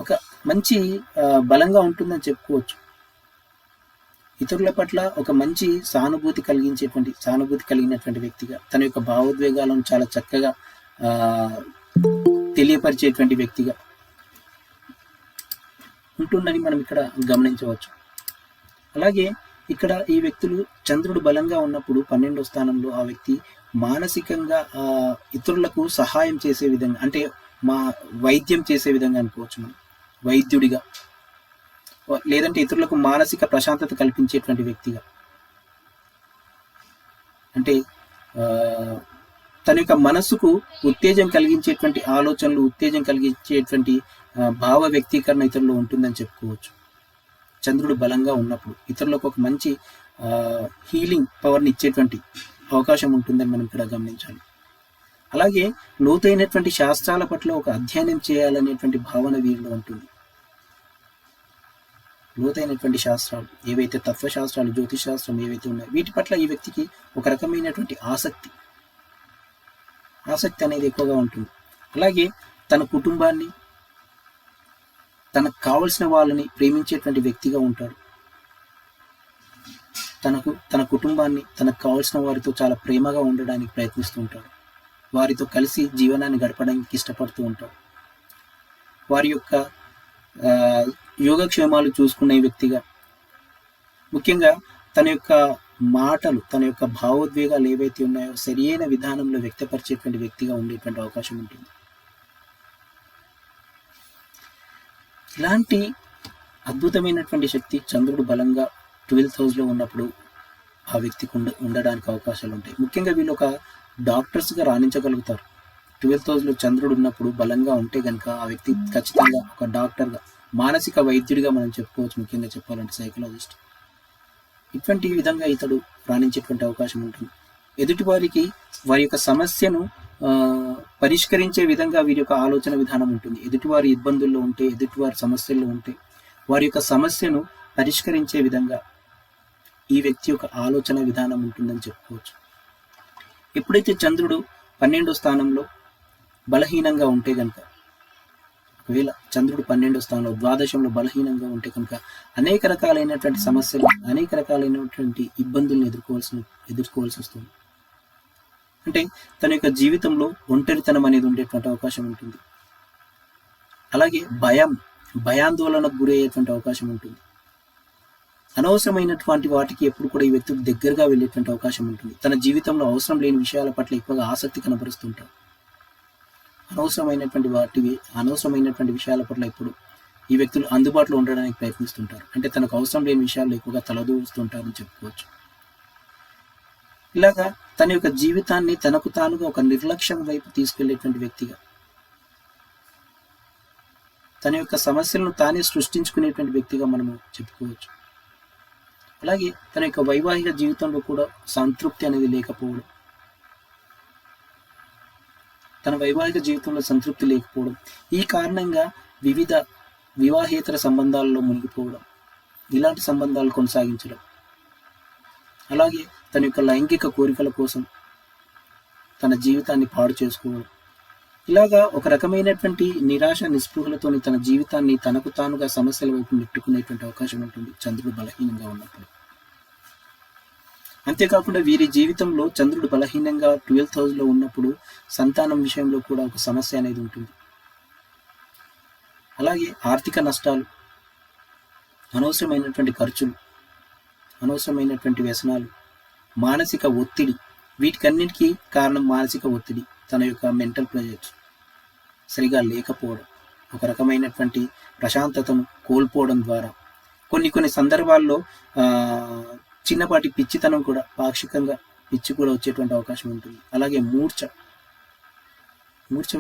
ఒక మంచి బలంగా ఉంటుందని చెప్పుకోవచ్చు. ఇతరుల పట్ల ఒక మంచి సానుభూతి కలిగినటువంటి వ్యక్తిగా, తన యొక్క భావోద్వేగాలను చాలా చక్కగా తెలియపరిచేటువంటి వ్యక్తిగా ఉంటుందని మనం ఇక్కడ గమనించవచ్చు. అలాగే ఇక్కడ ఈ వ్యక్తులు చంద్రుడు బలంగా ఉన్నప్పుడు 12వ స్థానంలో ఆ వ్యక్తి మానసికంగా ఇతరులకు సహాయం చేసే విధంగా, అంటే వైద్యం చేసే విధంగా అనుకోవచ్చు మనం, వైద్యుడిగా, లేదంటే ఇతరులకు మానసిక ప్రశాంతత కల్పించేటువంటి వ్యక్తిగా, అంటే తన యొక్క మనస్సుకు ఉత్తేజం కలిగించేటువంటి ఆలోచనలు, ఉత్తేజం కలిగించేటువంటి భావ వ్యక్తీకరణ ఇతరులు ఉంటుందని చెప్పుకోవచ్చు. చంద్రుడు బలంగా ఉన్నప్పుడు ఇతరులకు ఒక మంచి హీలింగ్ పవర్ని ఇచ్చేటువంటి అవకాశం ఉంటుందని మనం ఇక్కడ గమనించాలి. అలాగే లోతైనటువంటి శాస్త్రాల పట్ల ఒక అధ్యయనం చేయాలనేటువంటి భావన వీరిలో ఉంటుంది. లోతైనటువంటి శాస్త్రాలు ఏవైతే తత్వశాస్త్రాలు, జ్యోతిష్ శాస్త్రం ఏవైతే ఉన్నాయో వీటి పట్ల ఈ వ్యక్తికి ఒక రకమైనటువంటి ఆసక్తి అనేది ఎక్కువగా ఉంటుంది. అలాగే తన కుటుంబాన్ని, తనకు కావలసిన వాళ్ళని ప్రేమించేటువంటి వ్యక్తిగా ఉంటాడు. తన కుటుంబాన్ని, తనకు కావలసిన వారితో చాలా ప్రేమగా ఉండడానికి ప్రయత్నిస్తూ ఉంటాడు. వారితో కలిసి జీవనాన్ని గడపడానికి ఇష్టపడుతూ ఉంటాడు. వారి యొక్క యోగక్షేమాలు చూసుకునే వ్యక్తిగా, ముఖ్యంగా తన యొక్క మాటలు, తన యొక్క భావోద్వేగాలు ఏవైతే ఉన్నాయో సరియైన విధానంలో వ్యక్తపరిచేటువంటి వ్యక్తిగా ఉండేటువంటి అవకాశం ఉంటుంది. ఇలాంటి అద్భుతమైనటువంటి శక్తి చంద్రుడు బలంగా 12th హౌస్లో ఉన్నప్పుడు ఆ వ్యక్తికి ఉండడానికి అవకాశాలు ఉంటాయి. ముఖ్యంగా వీళ్ళు ఒక డాక్టర్స్గా రాణించగలుగుతారు. 12th హౌస్లో చంద్రుడు ఉన్నప్పుడు బలంగా ఉంటే కనుక ఆ వ్యక్తి ఖచ్చితంగా ఒక డాక్టర్గా, మానసిక వైద్యుడిగా మనం చెప్పుకోవచ్చు. ముఖ్యంగా చెప్పాలంటే సైకలాజిస్ట్, ఇటువంటి విధంగా ఇతడు రాణించేటువంటి అవకాశం ఉంటుంది. ఎదుటివారికి వారి యొక్క సమస్యను పరిష్కరించే విధంగా వీరి యొక్క ఆలోచన విధానం ఉంటుంది. ఎదుటివారి ఇబ్బందుల్లో ఉంటే, ఎదుటివారి సమస్యల్లో ఉంటే వారి యొక్క సమస్యను పరిష్కరించే విధంగా ఈ వ్యక్తి యొక్క ఆలోచన విధానం ఉంటుందని చెప్పుకోవచ్చు. ఎప్పుడైతే చంద్రుడు 12వ స్థానంలో బలహీనంగా ఉంటే కనుక, ఒకవేళ చంద్రుడు 12వ స్థానంలో ద్వాదశంలో బలహీనంగా ఉంటే కనుక అనేక రకాలైనటువంటి సమస్యలు, అనేక రకాలైనటువంటి ఇబ్బందులను ఎదుర్కోవాల్సి వస్తుంది. అంటే తన యొక్క జీవితంలో ఒంటరితనం అనేది ఉండేటువంటి అవకాశం ఉంటుంది. అలాగే భయాందోళనకు గురయ్యేటువంటి అవకాశం ఉంటుంది. అనవసరమైనటువంటి వాటికి ఎప్పుడు కూడా ఈ వ్యక్తికి దగ్గరగా వెళ్ళేటువంటి అవకాశం ఉంటుంది. తన జీవితంలో అవసరం లేని విషయాల పట్ల ఎక్కువగా ఆసక్తి కనబరుస్తుంటాడు. అనవసరమైనటువంటి విషయాల పట్ల ఇప్పుడు ఈ వ్యక్తులు అందుబాటులో ఉండడానికి ప్రయత్నిస్తుంటారు. అంటే తనకు అవసరం లేని విషయాల్లో ఎక్కువగా తలదూస్తుంటారని చెప్పుకోవచ్చు. ఇలాగా తన యొక్క జీవితాన్ని తనకు తానుగా ఒక నిర్లక్ష్యం వైపు తీసుకెళ్లేటువంటి వ్యక్తిగా, తన యొక్క సమస్యలను తానే సృష్టించుకునేటువంటి వ్యక్తిగా మనము చెప్పుకోవచ్చు. అలాగే తన యొక్క వైవాహిక జీవితంలో కూడా సంతృప్తి అనేది లేకపోవడం, తన వైవాహిక జీవితంలో సంతృప్తి లేకపోవడం, ఈ కారణంగా వివిధ వివాహేతర సంబంధాలలో మునిగిపోవడం, ఇలాంటి సంబంధాలు కొనసాగించడం, అలాగే తన యొక్క లైంగిక కోరికల కోసం తన జీవితాన్ని పాడు చేసుకోవడం, ఇలాగా ఒక రకమైనటువంటి నిరాశ నిస్పృహలతోని తన జీవితాన్ని తనకు తానుగా సమస్యల వైపు నెట్టుకునేటువంటి అవకాశం ఉంటుంది చంద్రుడు బలహీనంగా ఉన్నప్పుడు. అంతేకాకుండా వీరి జీవితంలో చంద్రుడు బలహీనంగా 12th హౌస్లో ఉన్నప్పుడు సంతానం విషయంలో కూడా ఒక సమస్య అనేది ఉంటుంది. అలాగే ఆర్థిక నష్టాలు, అనవసరమైనటువంటి ఖర్చులు, అనవసరమైనటువంటి వ్యసనాలు, మానసిక ఒత్తిడి, వీటికన్నిటికీ కారణం మానసిక ఒత్తిడి. తన యొక్క మెంటల్ ప్రెజర్స్ సరిగా లేకపోవడం, ఒక రకమైనటువంటి ప్రశాంతతను కోల్పోవడం ద్వారా కొన్ని సందర్భాల్లో చిన్నపాటి పిచ్చితనం కూడా, పాక్షికంగా పిచ్చి కూడా వచ్చేటువంటి అవకాశం ఉంటుంది. అలాగే మూర్ఛ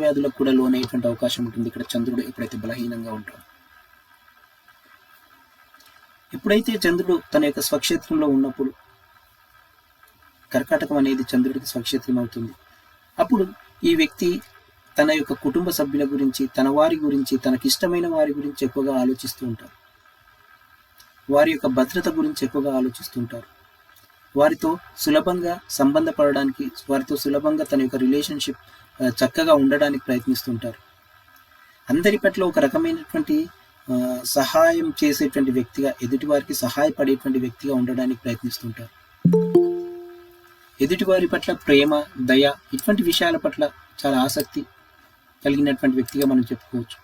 వ్యాధులకు కూడా లోనయ్యేటువంటి అవకాశం ఉంటుంది ఇక్కడ చంద్రుడు ఎప్పుడైతే బలహీనంగా ఉంటాడో. ఎప్పుడైతే చంద్రుడు తన యొక్క స్వక్షేత్రంలో ఉన్నప్పుడు, కర్కాటకం అనేది చంద్రుడికి స్వక్షేత్రం అవుతుంది. అప్పుడు ఈ వ్యక్తి తన యొక్క కుటుంబ సభ్యుల గురించి, తన వారి గురించి, తనకిష్టమైన వారి గురించి ఎక్కువగా ఆలోచిస్తూ ఉంటారు. వారి యొక్క భద్రత గురించి ఎక్కువగా ఆలోచిస్తుంటారు. వారితో సులభంగా సంబంధపడడానికి, వారితో సులభంగా తన యొక్క రిలేషన్షిప్ చక్కగా ఉండడానికి ప్రయత్నిస్తుంటారు. అందరి పట్ల ఒక రకమైనటువంటి సహాయం చేసేటువంటి వ్యక్తిగా, ఎదుటి వారికి సహాయపడేటువంటి వ్యక్తిగా ఉండడానికి ప్రయత్నిస్తుంటారు. ఎదుటివారి పట్ల ప్రేమ, దయ, ఇటువంటి విషయాల పట్ల చాలా ఆసక్తి కలిగినటువంటి వ్యక్తిగా మనం చెప్పుకోవచ్చు.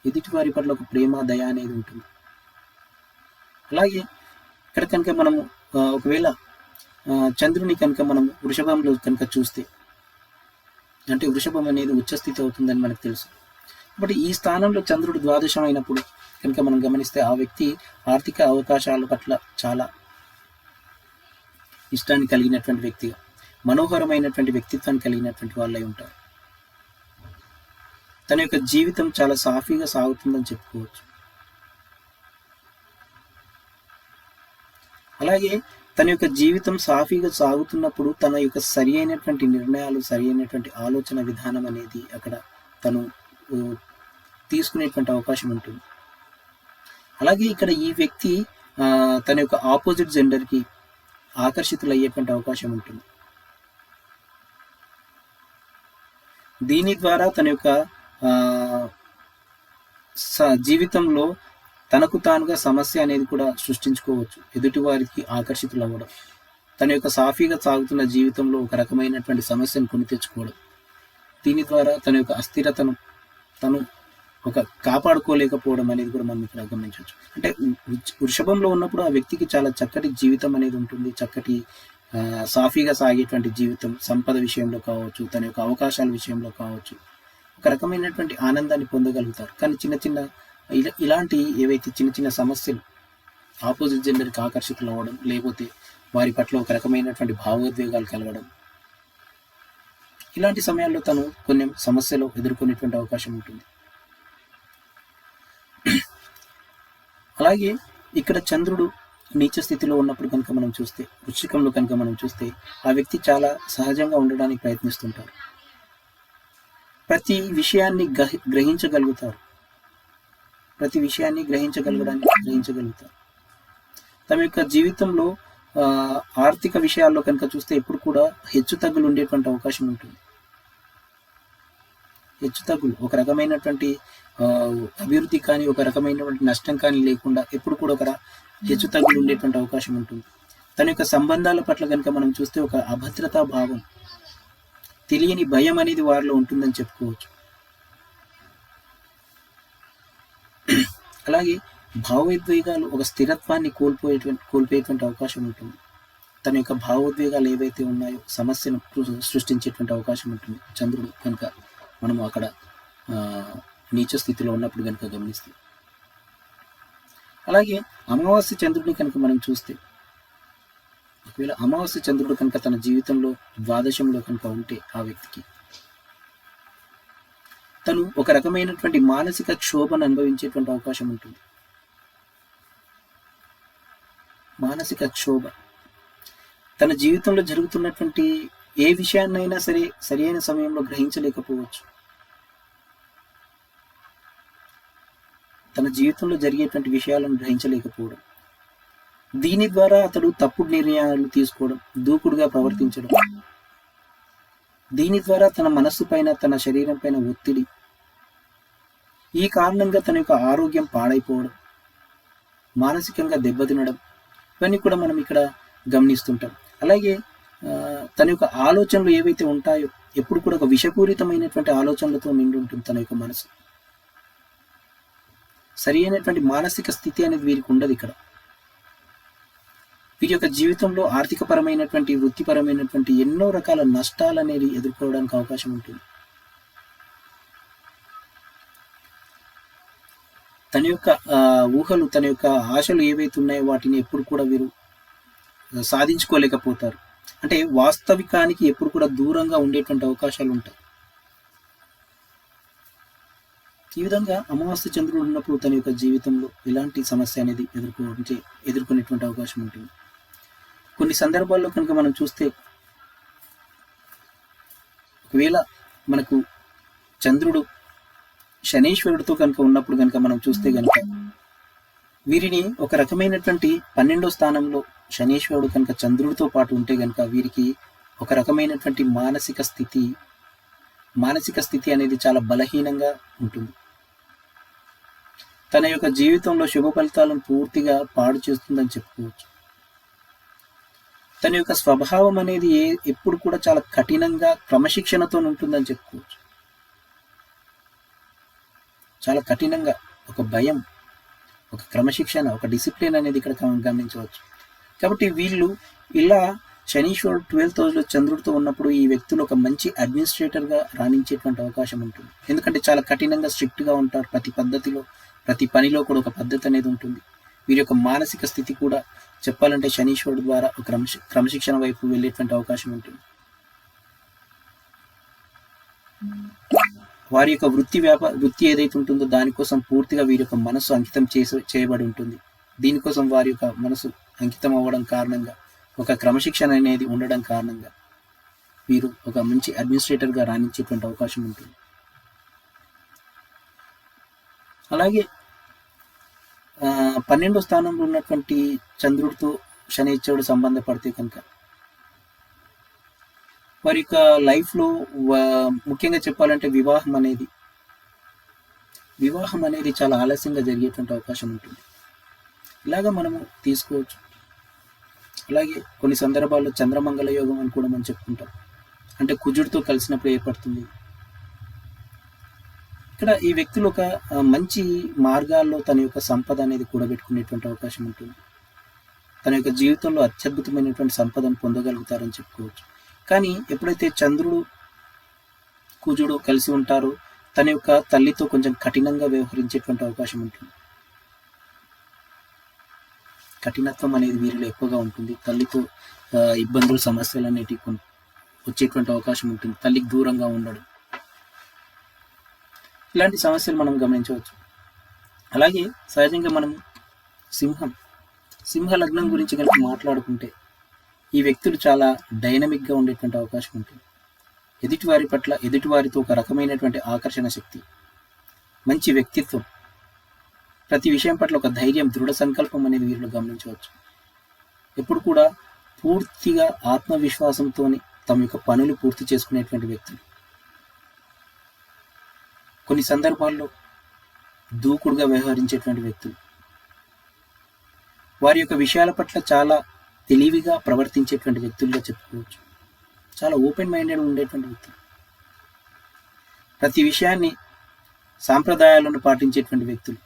ఎదుటివారి పట్ల ఒక ప్రేమ, దయ అనేది ఉంటుంది. అలాగే ఇక్కడ కనుక మనము ఒకవేళ చంద్రుని కనుక మనం వృషభంలో కనుక చూస్తే, అంటే వృషభం అనేది ఉచ్చస్థితి అవుతుందని మనకు తెలుసు. కాబట్టి ఈ స్థానంలో చంద్రుడు ద్వాదశం అయినప్పుడు కనుక మనం గమనిస్తే ఆ వ్యక్తి ఆర్థిక అవకాశాల పట్ల చాలా ఇష్టాన్ని కలిగినటువంటి వ్యక్తిగా, మనోహరమైనటువంటి వ్యక్తిత్వాన్ని కలిగినటువంటి వాళ్ళై ఉంటారు. తన యొక్క జీవితం చాలా సాఫీగా సాగుతుందని చెప్పుకోవచ్చు. అలాగే తన యొక్క జీవితం సాఫీగా సాగుతున్నప్పుడు తన యొక్క సరి అయినటువంటి నిర్ణయాలు, సరి అయినటువంటి ఆలోచన విధానం అనేది అక్కడ తను తీసుకునేటువంటి అవకాశం ఉంటుంది. అలాగే ఇక్కడ ఈ వ్యక్తి తన యొక్క ఆపోజిట్ జెండర్కి ఆకర్షితులయ్యేటువంటి అవకాశం ఉంటుంది. దీని ద్వారా తన యొక్క జీవితంలో తనకు తానుగా సమస్య అనేది కూడా సృష్టించుకోవచ్చు. ఎదుటివారికి ఆకర్షితులు అవ్వడం, తన యొక్క సాఫీగా సాగుతున్న జీవితంలో ఒక రకమైనటువంటి సమస్యను కొని తెచ్చుకోవడం, దీని ద్వారా తన యొక్క అస్థిరతను తను ఒక కాపాడుకోలేకపోవడం అనేది కూడా మనం ఇక్కడ గమనించవచ్చు. అంటే వృషభంలో ఉన్నప్పుడు ఆ వ్యక్తికి చాలా చక్కటి జీవితం అనేది ఉంటుంది, చక్కటి సాఫీగా సాగేటువంటి జీవితం, సంపద విషయంలో కావచ్చు, తన యొక్క అవకాశాల విషయంలో కావచ్చు, ఒక రకమైనటువంటి ఆనందాన్ని పొందగలుగుతారు. కానీ ఇలాంటి ఏవైతే చిన్న సమస్యలు, ఆపోజిట్ జెండర్కి ఆకర్షితులు అవ్వడం, లేకపోతే వారి పట్ల ఒక రకమైనటువంటి భావోద్వేగాలు కలగడం, ఇలాంటి సమయాల్లో తను కొన్ని సమస్యలు ఎదుర్కొనేటువంటి అవకాశం ఉంటుంది. అలాగే ఇక్కడ చంద్రుడు నీచ స్థితిలో ఉన్నప్పుడు కనుక మనం చూస్తే, వృశ్చికంలో కనుక మనం చూస్తే, ఆ వ్యక్తి చాలా సహజంగా ఉండడానికి ప్రయత్నిస్తుంటారు. ప్రతి విషయాన్ని గ్రహించగలుగుతారు. తమ యొక్క జీవితంలో ఆర్థిక విషయాల్లో కనుక చూస్తే ఎప్పుడు కూడా హెచ్చు తగ్గులు ఉండేటువంటి అవకాశం ఉంటుంది. హెచ్చుతగ్గులు, ఒక రకమైనటువంటి అభివృద్ధి కానీ, ఒక రకమైనటువంటి నష్టం కానీ లేకుండా ఎప్పుడు కూడా ఒక హెచ్చుతగ్గులు ఉండేటువంటి అవకాశం ఉంటుంది. తన యొక్క సంబంధాల పట్ల కనుక మనం చూస్తే ఒక అభద్రతా భావం, తెలియని భయం అనేది వారిలో ఉంటుందని చెప్పుకోవచ్చు. అలాగే భావోద్వేగాలు ఒక స్థిరత్వాన్ని కోల్పోయేటువంటి అవకాశం ఉంటుంది. తన యొక్క భావోద్వేగాలు ఏవైతే ఉన్నాయో సమస్యను సృష్టించేటువంటి అవకాశం ఉంటుంది చంద్రుడు కనుక మనము అక్కడ నీచ స్థితిలో ఉన్నప్పుడు కనుక గమనిస్తే. అలాగే అమావాస్య చంద్రుడిని కనుక మనం చూస్తే, ఒకవేళ అమావాస్య చంద్రుడు కనుక తన జీవితంలో ద్వాదశంలో కనుక ఉంటే ఆ వ్యక్తికి తను ఒక రకమైనటువంటి మానసిక క్షోభను అనుభవించేటువంటి అవకాశం ఉంటుంది. మానసిక క్షోభ తన జీవితంలో జరుగుతున్నటువంటి ఏ విషయాన్నైనా సరే సరైన సమయంలో గ్రహించలేకపోవచ్చు. తన జీవితంలో జరిగేటువంటి విషయాలను గ్రహించలేకపోవడం, దీని ద్వారా అతడు తప్పుడు నిర్ణయాలు తీసుకోవడం, దూకుడుగా ప్రవర్తించడం, దీని ద్వారా తన మనస్సు పైన తన శరీరం పైన ఒత్తిడి, ఈ కారణంగా తన యొక్క ఆరోగ్యం పాడైపోవడం, మానసికంగా దెబ్బతినడం, ఇవన్నీ కూడా మనం ఇక్కడ గమనిస్తుంటాం. అలాగే తన యొక్క ఆలోచనలు ఏవైతే ఉంటాయో ఎప్పుడు కూడా ఒక విషపూరితమైనటువంటి ఆలోచనలతో నిండి ఉంటుంది తన యొక్క మనసు. సరి అయినటువంటి మానసిక స్థితి అనేది వీరికి ఉండదు. ఇక్కడ వీరి యొక్క జీవితంలో ఆర్థికపరమైనటువంటి వృత్తిపరమైనటువంటి ఎన్నో రకాల నష్టాలు అనేది ఎదుర్కోవడానికి అవకాశం ఉంటుంది. తన యొక్క ఊహలు, తన యొక్క ఆశలు ఏవైతే ఉన్నాయో వాటిని ఎప్పుడు కూడా వీరు సాధించుకోలేకపోతారు. అంటే వాస్తవికానికి ఎప్పుడు కూడా దూరంగా ఉండేటువంటి అవకాశాలు ఉంటాయి. ఈ విధంగా అమావాస్య చంద్రుడు ఉన్నప్పుడు తన యొక్క జీవితంలో ఇలాంటి సమస్య అనేది ఎదుర్కొనేటువంటి అవకాశం ఉంటుంది. కొన్ని సందర్భాల్లో కనుక మనం చూస్తే, ఒకవేళ మనకు చంద్రుడు శనీశ్వరుడితో కనుక ఉన్నప్పుడు కనుక మనం చూస్తే కనుక వీరిని ఒక రకమైనటువంటి 12వ స్థానంలో శనీశ్వరుడు కనుక చంద్రుడితో పాటు ఉంటే కనుక వీరికి ఒక రకమైనటువంటి మానసిక స్థితి అనేది చాలా బలహీనంగా ఉంటుంది. తన యొక్క జీవితంలో శుభ ఫలితాలను పూర్తిగా పాడు చేస్తుందని చెప్పుకోవచ్చు. తన యొక్క స్వభావం అనేది ఎప్పుడు కూడా చాలా కఠినంగా క్రమశిక్షణతో ఉంటుందని చెప్పుకోవచ్చు. చాలా కఠినంగా ఒక భయం, ఒక క్రమశిక్షణ, ఒక డిసిప్లిన్ అనేది ఇక్కడ గమనించవచ్చు. కాబట్టి వీళ్ళు ఇలా శనీశ్వరుడు 12th హౌస్లో చంద్రుడితో ఉన్నప్పుడు ఈ వ్యక్తులు ఒక మంచి అడ్మినిస్ట్రేటర్గా రాణించేటువంటి అవకాశం ఉంటుంది. ఎందుకంటే చాలా కఠినంగా స్ట్రిక్ట్గా ఉంటారు. ప్రతి పద్ధతిలో, ప్రతి పనిలో కూడా ఒక పద్ధతి అనేది ఉంటుంది. వీరి యొక్క మానసిక స్థితి కూడా చెప్పాలంటే శనీశ్వరుడు ద్వారా ఒక క్రమశిక్షణ వైపు వెళ్ళేటువంటి అవకాశం ఉంటుంది. వారి యొక్క వృత్తి ఏదైతే ఉంటుందో దానికోసం పూర్తిగా వీరి యొక్క మనసు అంకితం చేయబడి ఉంటుంది. దీనికోసం వారి యొక్క మనసు అంకితం అవ్వడం కారణంగా, ఒక క్రమశిక్షణ అనేది ఉండడం కారణంగా వీరు ఒక మంచి అడ్మినిస్ట్రేటర్గా రాణించేటువంటి అవకాశం ఉంటుంది. అలాగే 12వ స్థానంలో ఉన్నటువంటి చంద్రుడితో శనీశ్వరుడు సంబంధపడితే కనుక వారి యొక్క లైఫ్లో ముఖ్యంగా చెప్పాలంటే వివాహం అనేది చాలా ఆలస్యంగా జరిగేటువంటి అవకాశం ఉంటుంది. ఇలాగా మనము తీసుకోవచ్చు. అలాగే కొన్ని సందర్భాల్లో చంద్రమంగళ యోగం అని కూడా మనం చెప్పుకుంటాం. అంటే కుజుడితో కలిసినప్పుడు ఏర్పడుతుంది. ఇక్కడ ఈ వ్యక్తులు ఒక మంచి మార్గాల్లో తన యొక్క సంపద అనేది కూడబెట్టుకునేటువంటి అవకాశం ఉంటుంది. తన యొక్క జీవితంలో అత్యద్భుతమైనటువంటి సంపదను పొందగలుగుతారని చెప్పుకోవచ్చు. కానీ ఎప్పుడైతే చంద్రుడు కుజుడు కలిసి ఉంటారో తన యొక్క తల్లితో కొంచెం కఠినంగా వ్యవహరించేటువంటి అవకాశం ఉంటుంది. కఠినత్వం అనేది వీరిలో ఎక్కువగా ఉంటుంది. తల్లితో ఇబ్బందులు, సమస్యలు అనేటివి వచ్చేటువంటి అవకాశం ఉంటుంది. తల్లికి దూరంగా ఉండడం, ఇలాంటి సమస్యలు మనం గమనించవచ్చు. అలాగే సహజంగా మనం సింహ లగ్నం గురించి కనుక మాట్లాడుకుంటే ఈ వ్యక్తులు చాలా డైనమిక్గా ఉండేటువంటి అవకాశం ఉంటుంది. ఎదుటివారితో ఒక రకమైనటువంటి ఆకర్షణ శక్తి, మంచి వ్యక్తిత్వం, ప్రతి విషయం పట్ల ఒక ధైర్యం, దృఢ సంకల్పం అనేది వీరిలో గమనించవచ్చు. ఎప్పుడు కూడా పూర్తిగా ఆత్మవిశ్వాసంతో తమ యొక్క పనులు పూర్తి చేసుకునేటువంటి వ్యక్తులు. కొన్ని సందర్భాల్లో దూకుడుగా వ్యవహరించేటువంటి వ్యక్తులు, వారి యొక్క విషయాల పట్ల చాలా తెలివిగా ప్రవర్తించేటువంటి వ్యక్తులుగా చెప్పుకోవచ్చు. చాలా ఓపెన్ మైండెడ్ ఉండేటువంటి వ్యక్తులు, ప్రతి విషయాన్ని సాంప్రదాయాలను పాటించేటువంటి వ్యక్తులు.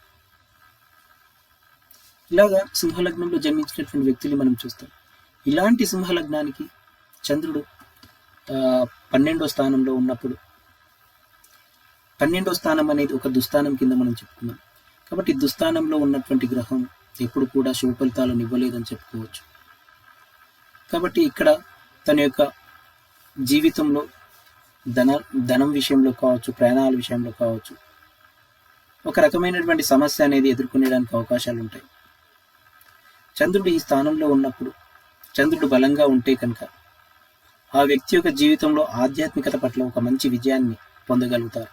ఇలాగా సింహలగ్నంలో జన్మించినటువంటి వ్యక్తుల్ని మనం చూస్తాం. ఇలాంటి సింహలగ్నానికి చంద్రుడు 12వ స్థానంలో ఉన్నప్పుడు, 12వ స్థానం అనేది ఒక దుస్థానం కింద మనం చెప్పుకున్నాం. కాబట్టి దుస్థానంలో ఉన్నటువంటి గ్రహం ఎప్పుడు కూడా శుభ ఫలితాలను ఇవ్వలేదని చెప్పుకోవచ్చు. కాబట్టి ఇక్కడ తన యొక్క జీవితంలో ధన ధనం విషయంలో కావచ్చు, ప్రయాణాల విషయంలో కావచ్చు, ఒక రకమైనటువంటి సమస్య అనేది ఎదుర్కొనేడానికి అవకాశాలు ఉంటాయి. చంద్రుడు ఈ స్థానంలో ఉన్నప్పుడు, చంద్రుడు బలంగా ఉంటే కనుక ఆ వ్యక్తి యొక్క జీవితంలో ఆధ్యాత్మికత పట్ల ఒక మంచి విజయాన్ని పొందగలుగుతారు.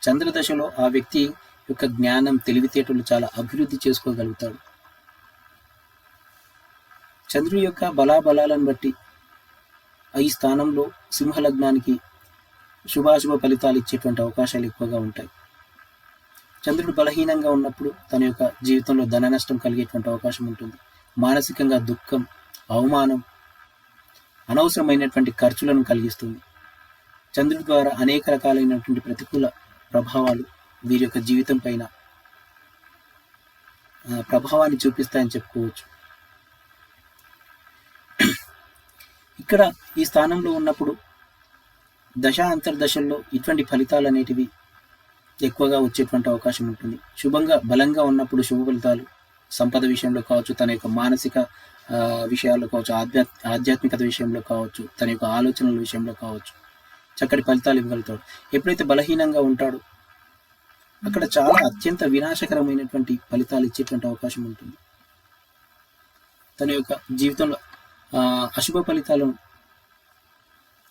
చంద్రదశలో ఆ వ్యక్తి యొక్క జ్ఞానం, తెలివితేటలు చాలా అభివృద్ధి చేసుకోగలుగుతాడు. చంద్రుడి యొక్క బలాబలాలను బట్టి ఈ స్థానంలో సింహలగ్నానికి శుభాశుభ ఫలితాలు ఇచ్చేటువంటి అవకాశాలు ఎక్కువగా ఉంటాయి. చంద్రుడు బలహీనంగా ఉన్నప్పుడు తన యొక్క జీవితంలో ధన నష్టం కలిగేటువంటి అవకాశం ఉంటుంది. మానసికంగా దుఃఖం, అవమానం, అనవసరమైనటువంటి ఖర్చులను కలిగిస్తుంది. చంద్రుడి ద్వారా అనేక రకాలైనటువంటి ప్రతికూల ప్రభావాలు వీరి యొక్క జీవితం పైన ప్రభావాన్ని చూపిస్తాయని చెప్పుకోవచ్చు. ఇక్కడ ఈ స్థానంలో ఉన్నప్పుడు దశ అంతర్దశల్లో ఇటువంటి ఫలితాలు అనేటివి ఎక్కువగా వచ్చేటువంటి అవకాశం ఉంటుంది. శుభంగా బలంగా ఉన్నప్పుడు శుభ ఫలితాలు సంపద విషయంలో కావచ్చు, తన యొక్క మానసిక విషయాల్లో కావచ్చు, ఆధ్యాత్మికత విషయంలో కావచ్చు, తన యొక్క ఆలోచనల విషయంలో కావచ్చు, చక్కటి ఫలితాలు ఇవ్వగలుగుతాడు. ఎప్పుడైతే బలహీనంగా ఉంటాడో అక్కడ చాలా అత్యంత వినాశకరమైనటువంటి ఫలితాలు ఇచ్చేటువంటి అవకాశం ఉంటుంది. తన యొక్క జీవితంలో అశుభ ఫలితాలను,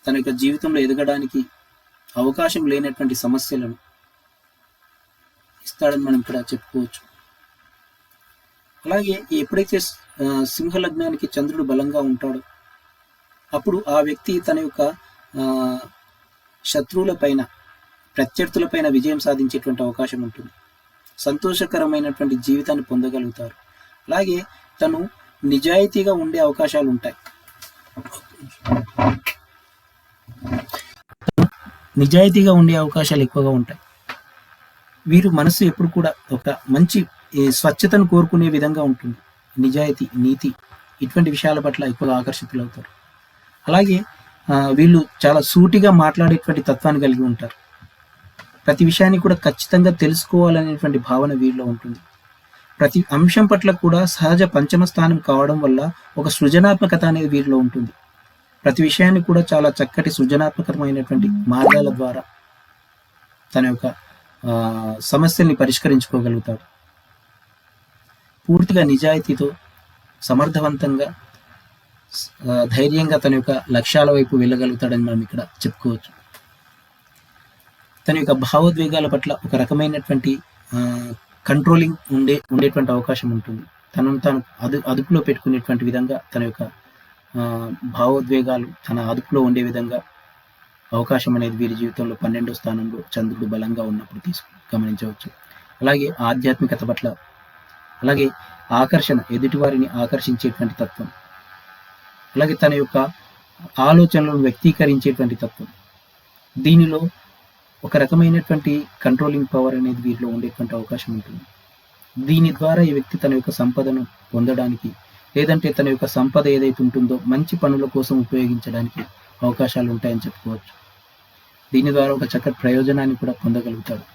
తన యొక్క జీవితంలో ఎదగడానికి అవకాశం లేనటువంటి సమస్యలను ఇస్తాడని మనం ఇక్కడ చెప్పుకోవచ్చు. అలాగే ఎప్పుడైతే సింహలగ్నానికి చంద్రుడు బలంగా ఉంటాడో అప్పుడు ఆ వ్యక్తి తన యొక్క శత్రువుల పైన, ప్రత్యర్థుల పైన విజయం సాధించేటువంటి అవకాశం ఉంటుంది. సంతోషకరమైనటువంటి జీవితాన్ని పొందగలుగుతారు. అలాగే తను నిజాయితీగా ఉండే అవకాశాలు ఉంటాయి. నిజాయితీగా ఉండే అవకాశాలు ఎక్కువగా ఉంటాయి. వీరు మనసు ఎప్పుడు కూడా ఒక మంచి స్వచ్ఛతను కోరుకునే విధంగా ఉంటుంది. నిజాయితీ, నీతి ఇటువంటి విషయాల పట్ల ఎక్కువగా ఆకర్షితులవుతారు. అలాగే వీళ్ళు చాలా సూటిగా మాట్లాడేటువంటి తత్వాన్ని కలిగి ఉంటారు. ప్రతి విషయాన్ని కూడా ఖచ్చితంగా తెలుసుకోవాలనేటువంటి భావన వీరిలో ఉంటుంది. ప్రతి అంశం పట్ల కూడా సహజ పంచమ స్థానం కావడం వల్ల ఒక సృజనాత్మకత అనేది వీరిలో ఉంటుంది. ప్రతి విషయాన్ని కూడా చాలా చక్కటి సృజనాత్మకమైనటువంటి మార్గాల ద్వారా తన యొక్క సమస్యల్ని పరిష్కరించుకోగలుగుతాడు. పూర్తిగా నిజాయితీతో, సమర్థవంతంగా, ధైర్యంగా తన యొక్క లక్ష్యాల వైపు వెళ్ళగలుగుతాడని మనం ఇక్కడ చెప్పుకోవచ్చు. తన యొక్క భావోద్వేగాల పట్ల ఒక రకమైనటువంటి కంట్రోలింగ్ ఉండేటువంటి అవకాశం ఉంటుంది. తనను తాను అదుపులో పెట్టుకునేటువంటి విధంగా తన యొక్క భావోద్వేగాలు తన అదుపులో ఉండే విధంగా అవకాశం అనేది వీరి జీవితంలో 12వ స్థానంలో చంద్రుడు బలంగా ఉన్నప్పుడు గమనించవచ్చు. అలాగే ఆధ్యాత్మికత పట్ల, అలాగే ఆకర్షణ, ఎదుటివారిని ఆకర్షించేటువంటి తత్వం, అలాగే తన యొక్క ఆలోచనలను వ్యక్తీకరించేటువంటి తత్వం, దీనిలో ఒక రకమైనటువంటి కంట్రోలింగ్ పవర్ అనేది వీరిలో ఉండేటువంటి అవకాశం ఉంటుంది. దీని ద్వారా ఈ వ్యక్తి తన యొక్క సంపదను పొందడానికి, లేదంటే తన యొక్క సంపద ఏదైతే ఉంటుందో మంచి పనుల కోసం ఉపయోగించడానికి అవకాశాలు ఉంటాయని చెప్పుకోవచ్చు. దీని ద్వారా ఒక చక్కటి ప్రయోజనాన్ని కూడా పొందగలుగుతాడు.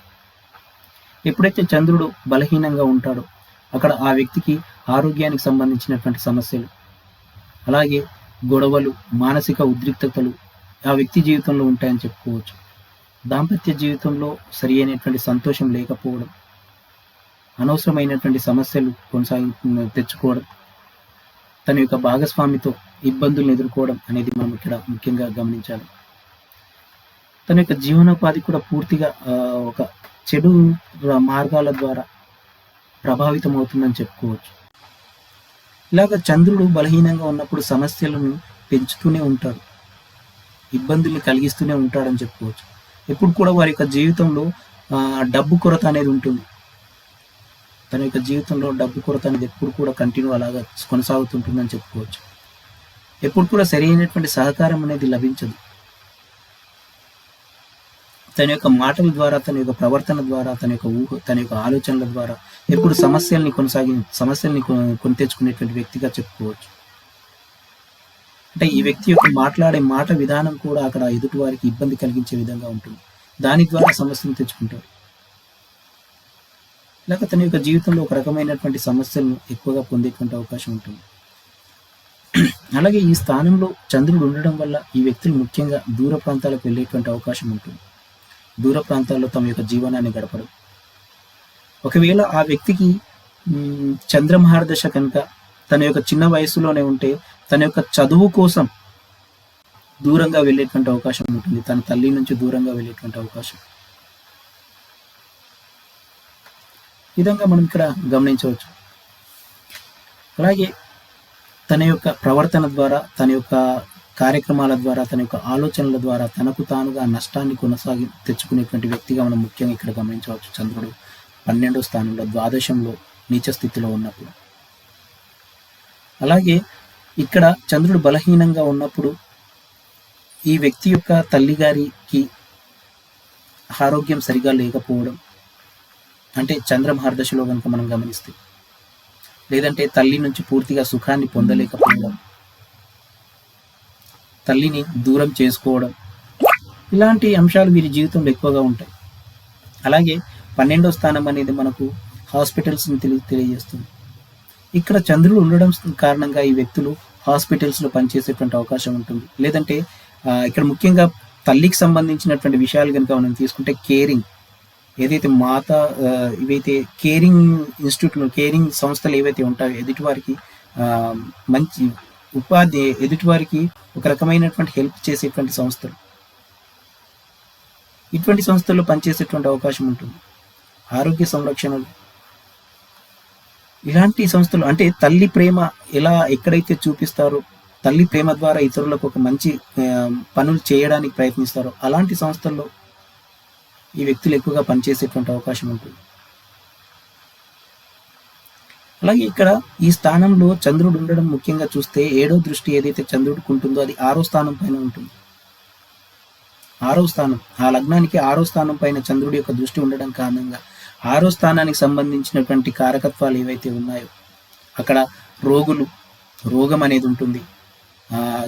ఎప్పుడైతే చంద్రుడు బలహీనంగా ఉంటాడో అక్కడ ఆ వ్యక్తికి ఆరోగ్యానికి సంబంధించినటువంటి సమస్యలు, అలాగే గొడవలు, మానసిక ఉద్రిక్తతలు ఆ వ్యక్తి జీవితంలో ఉంటాయని చెప్పుకోవచ్చు. దాంపత్య జీవితంలో సరి అయినటువంటి సంతోషం లేకపోవడం, అనవసరమైనటువంటి సమస్యలు తెచ్చుకోవడం, తన యొక్క భాగస్వామితో ఇబ్బందులను ఎదుర్కోవడం అనేది మనం ఇక్కడ ముఖ్యంగా గమనించాలి. తన యొక్క జీవనోపాధి కూడా పూర్తిగా ఒక చెడు మార్గాల ద్వారా ప్రభావితం అవుతుందని చెప్పుకోవచ్చు. ఇలాగ చంద్రుడు బలహీనంగా ఉన్నప్పుడు సమస్యలను పెంచుతూనే ఉంటాడు, ఇబ్బందుల్ని కలిగిస్తూనే ఉంటాడని చెప్పుకోవచ్చు. ఎప్పుడు కూడా వారి యొక్క జీవితంలో డబ్బు కొరత అనేది ఉంటుంది. తన యొక్క జీవితంలో డబ్బు కొరత అనేది ఎప్పుడు కూడా కంటిన్యూ అలాగా కొనసాగుతుంటుందని చెప్పుకోవచ్చు. ఎప్పుడు కూడా సరైనటువంటి సహకారం అనేది లభించదు. తన యొక్క మాటల ద్వారా, తన యొక్క ప్రవర్తన ద్వారా, తన యొక్క ఆలోచనల ద్వారా ఎప్పుడు సమస్యల్ని కొని తెచ్చుకునేటువంటి వ్యక్తిగా చెప్పుకోవచ్చు. అంటే ఈ వ్యక్తి యొక్క మాట్లాడే మాట విధానం కూడా అక్కడ ఎదుటి వారికి ఇబ్బంది కలిగించే విధంగా ఉంటుంది. దాని ద్వారా సమస్యను తెచ్చుకుంటాడు. లేక తన యొక్క జీవితంలో ఒక రకమైనటువంటి సమస్యలను ఎక్కువగా పొందేటువంటి అవకాశం ఉంటుంది. అలాగే ఈ స్థానంలో చంద్రుడు ఉండడం వల్ల ఈ వ్యక్తులు ముఖ్యంగా దూర ప్రాంతాలకు వెళ్ళేటువంటి అవకాశం ఉంటుంది. దూర ప్రాంతాల్లో తమ యొక్క జీవనాన్ని గడపడం. ఒకవేళ ఆ వ్యక్తికి చంద్రమహారదశ కనుక తన యొక్క చిన్న వయసులోనే ఉంటే తన యొక్క చదువు కోసం దూరంగా వెళ్ళేటువంటి అవకాశం ఉంటుంది. తన తల్లి నుంచి దూరంగా వెళ్ళేటువంటి అవకాశం. ఈ విధంగా మనం ఇక్కడ గమనించవచ్చు. అలాగే తన యొక్క ప్రవర్తన ద్వారా, తన యొక్క కార్యక్రమాల ద్వారా, తన యొక్క ఆలోచనల ద్వారా తనకు తానుగా నష్టాన్ని తెచ్చుకునేటువంటి వ్యక్తిగా మనం ముఖ్యంగా ఇక్కడ గమనించవచ్చు. చంద్రుడు 12వ స్థానంలో ద్వాదశంలో నీచ స్థితిలో ఉన్నప్పుడు. అలాగే ఇక్కడ చంద్రుడు బలహీనంగా ఉన్నప్పుడు ఈ వ్యక్తి యొక్క తల్లిగారికి ఆరోగ్యం సరిగా లేకపోవడం, అంటే చంద్రమహారదశలో కనుక మనం గమనిస్తే, లేదంటే తల్లి నుంచి పూర్తిగా సుఖాన్ని పొందలేకపోవడం, తల్లిని దూరం చేసుకోవడం, ఇలాంటి అంశాలు వీరి జీవితంలో ఎక్కువగా ఉంటాయి. అలాగే 12వ స్థానం అనేది మనకు హాస్పిటల్స్ని తెలియజేస్తుంది. ఇక్కడ చంద్రుడు ఉండడం కారణంగా ఈ వ్యక్తులు హాస్పిటల్స్లో పనిచేసేటువంటి అవకాశం ఉంటుంది. లేదంటే ఇక్కడ ముఖ్యంగా తల్లికి సంబంధించినటువంటి విషయాలు కనుక మనం తీసుకుంటే కేరింగ్, ఏదైతే ఇవైతే కేరింగ్ ఇన్స్టిట్యూట్లు, కేరింగ్ సంస్థలు ఏవైతే ఉంటాయో ఎదుటివారికి మంచి ఉపాధి, ఎదుటివారికి ఒక రకమైనటువంటి హెల్ప్ చేసేటువంటి సంస్థలు, ఇటువంటి సంస్థల్లో పనిచేసేటువంటి అవకాశం ఉంటుంది. ఆరోగ్య సంరక్షణలు, ఇలాంటి సంస్థలు, అంటే తల్లి ప్రేమ ఎక్కడైతే చూపిస్తారో, తల్లి ప్రేమ ద్వారా ఇతరులకు ఒక మంచి పనులు చేయడానికి ప్రయత్నిస్తారో అలాంటి సంస్థల్లో ఈ వ్యక్తులు ఎక్కువగా పనిచేసేటువంటి అవకాశం ఉంటుంది. అలాగే ఇక్కడ ఈ స్థానంలో చంద్రుడు ఉండడం ముఖ్యంగా చూస్తే 7వ దృష్టి ఏదైతే చంద్రుడికి ఉంటుందో అది 6వ స్థానం పైన ఉంటుంది. 6వ స్థానం, ఆ లగ్నానికి 6వ స్థానం పైన చంద్రుడి యొక్క దృష్టి ఉండడం కారణంగా 6వ స్థానానికి సంబంధించినటువంటి కారకత్వాలు ఏవైతే ఉన్నాయో అక్కడ రోగం అనేది ఉంటుంది,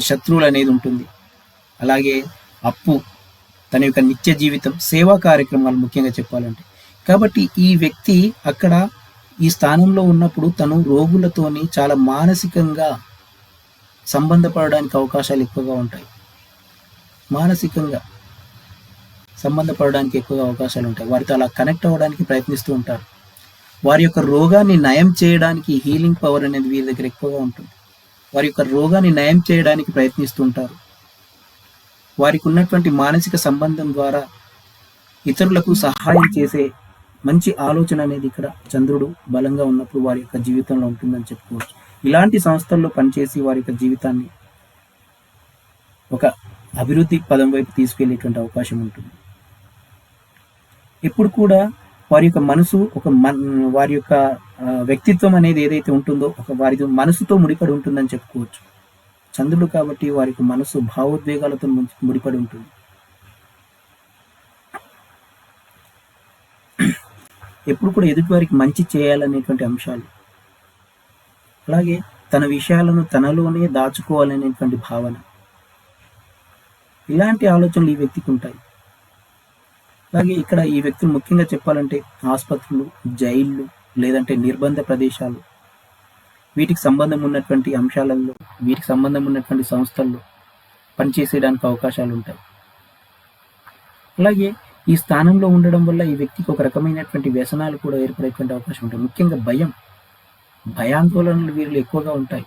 శత్రువులు అనేది ఉంటుంది. అలాగే అప్పు, తన యొక్క నిత్య జీవితం, సేవా కార్యక్రమాలు ముఖ్యంగా చెప్పాలంటే. కాబట్టి ఈ వ్యక్తి అక్కడ ఈ స్థానంలో ఉన్నప్పుడు తను రోగులతోని చాలా మానసికంగా సంబంధపడడానికి అవకాశాలు ఎక్కువగా ఉంటాయి. మానసికంగా సంబంధపడడానికి ఎక్కువగా అవకాశాలు ఉంటాయి. వారితో అలా కనెక్ట్ అవ్వడానికి ప్రయత్నిస్తూ ఉంటారు. వారి యొక్క రోగాన్ని నయం చేయడానికి హీలింగ్ పవర్ అనేది వీరి దగ్గర ఎక్కువగా ఉంటుంది. వారి యొక్క రోగాన్ని నయం చేయడానికి ప్రయత్నిస్తూ ఉంటారు. వారికి ఉన్నటువంటి మానసిక సంబంధం ద్వారా ఇతరులకు సహాయం చేసే మంచి ఆలోచన అనేది ఇక్కడ చంద్రుడు బలంగా ఉన్నప్పుడు వారి యొక్క జీవితంలో ఉంటుందని చెప్పుకోవచ్చు. ఇలాంటి సంస్థల్లో పనిచేసి వారి యొక్క జీవితాన్ని ఒక అభివృద్ధి పదం వైపు తీసుకెళ్లేటువంటి అవకాశం ఉంటుంది. ఎప్పుడు కూడా వారి యొక్క మనసు వారి యొక్క వ్యక్తిత్వం అనేది ఏదైతే ఉంటుందో వారి మనసుతో ముడిపడి ఉంటుందని చెప్పుకోవచ్చు. చంద్రుడు కాబట్టి వారికి మనసు భావోద్వేగాలతో ముడిపడి ఉంటుంది. ఎప్పుడు కూడా ఎదుటి వారికి మంచి చేయాలనేటువంటి అంశాలు, అలాగే తన విషయాలను తనలోనే దాచుకోవాలనేటువంటి భావన, ఇలాంటి ఆలోచనలు ఈ వ్యక్తికి ఉంటాయి. అలాగే ఇక్కడ ఈ వ్యక్తులు ముఖ్యంగా చెప్పాలంటే ఆసుపత్రులు, జైళ్ళు, లేదంటే నిర్బంధ ప్రదేశాలు, వీటికి సంబంధం ఉన్నటువంటి అంశాలలో, వీటికి సంబంధం ఉన్నటువంటి సంస్థల్లో పనిచేసేయడానికి అవకాశాలు ఉంటాయి. అలాగే ఈ స్థానంలో ఉండడం వల్ల ఈ వ్యక్తికి ఒక రకమైనటువంటి వ్యసనాలు కూడా ఏర్పడేటువంటి అవకాశం ఉంటాయి. ముఖ్యంగా భయాందోళనలు వీరిలో ఎక్కువగా ఉంటాయి.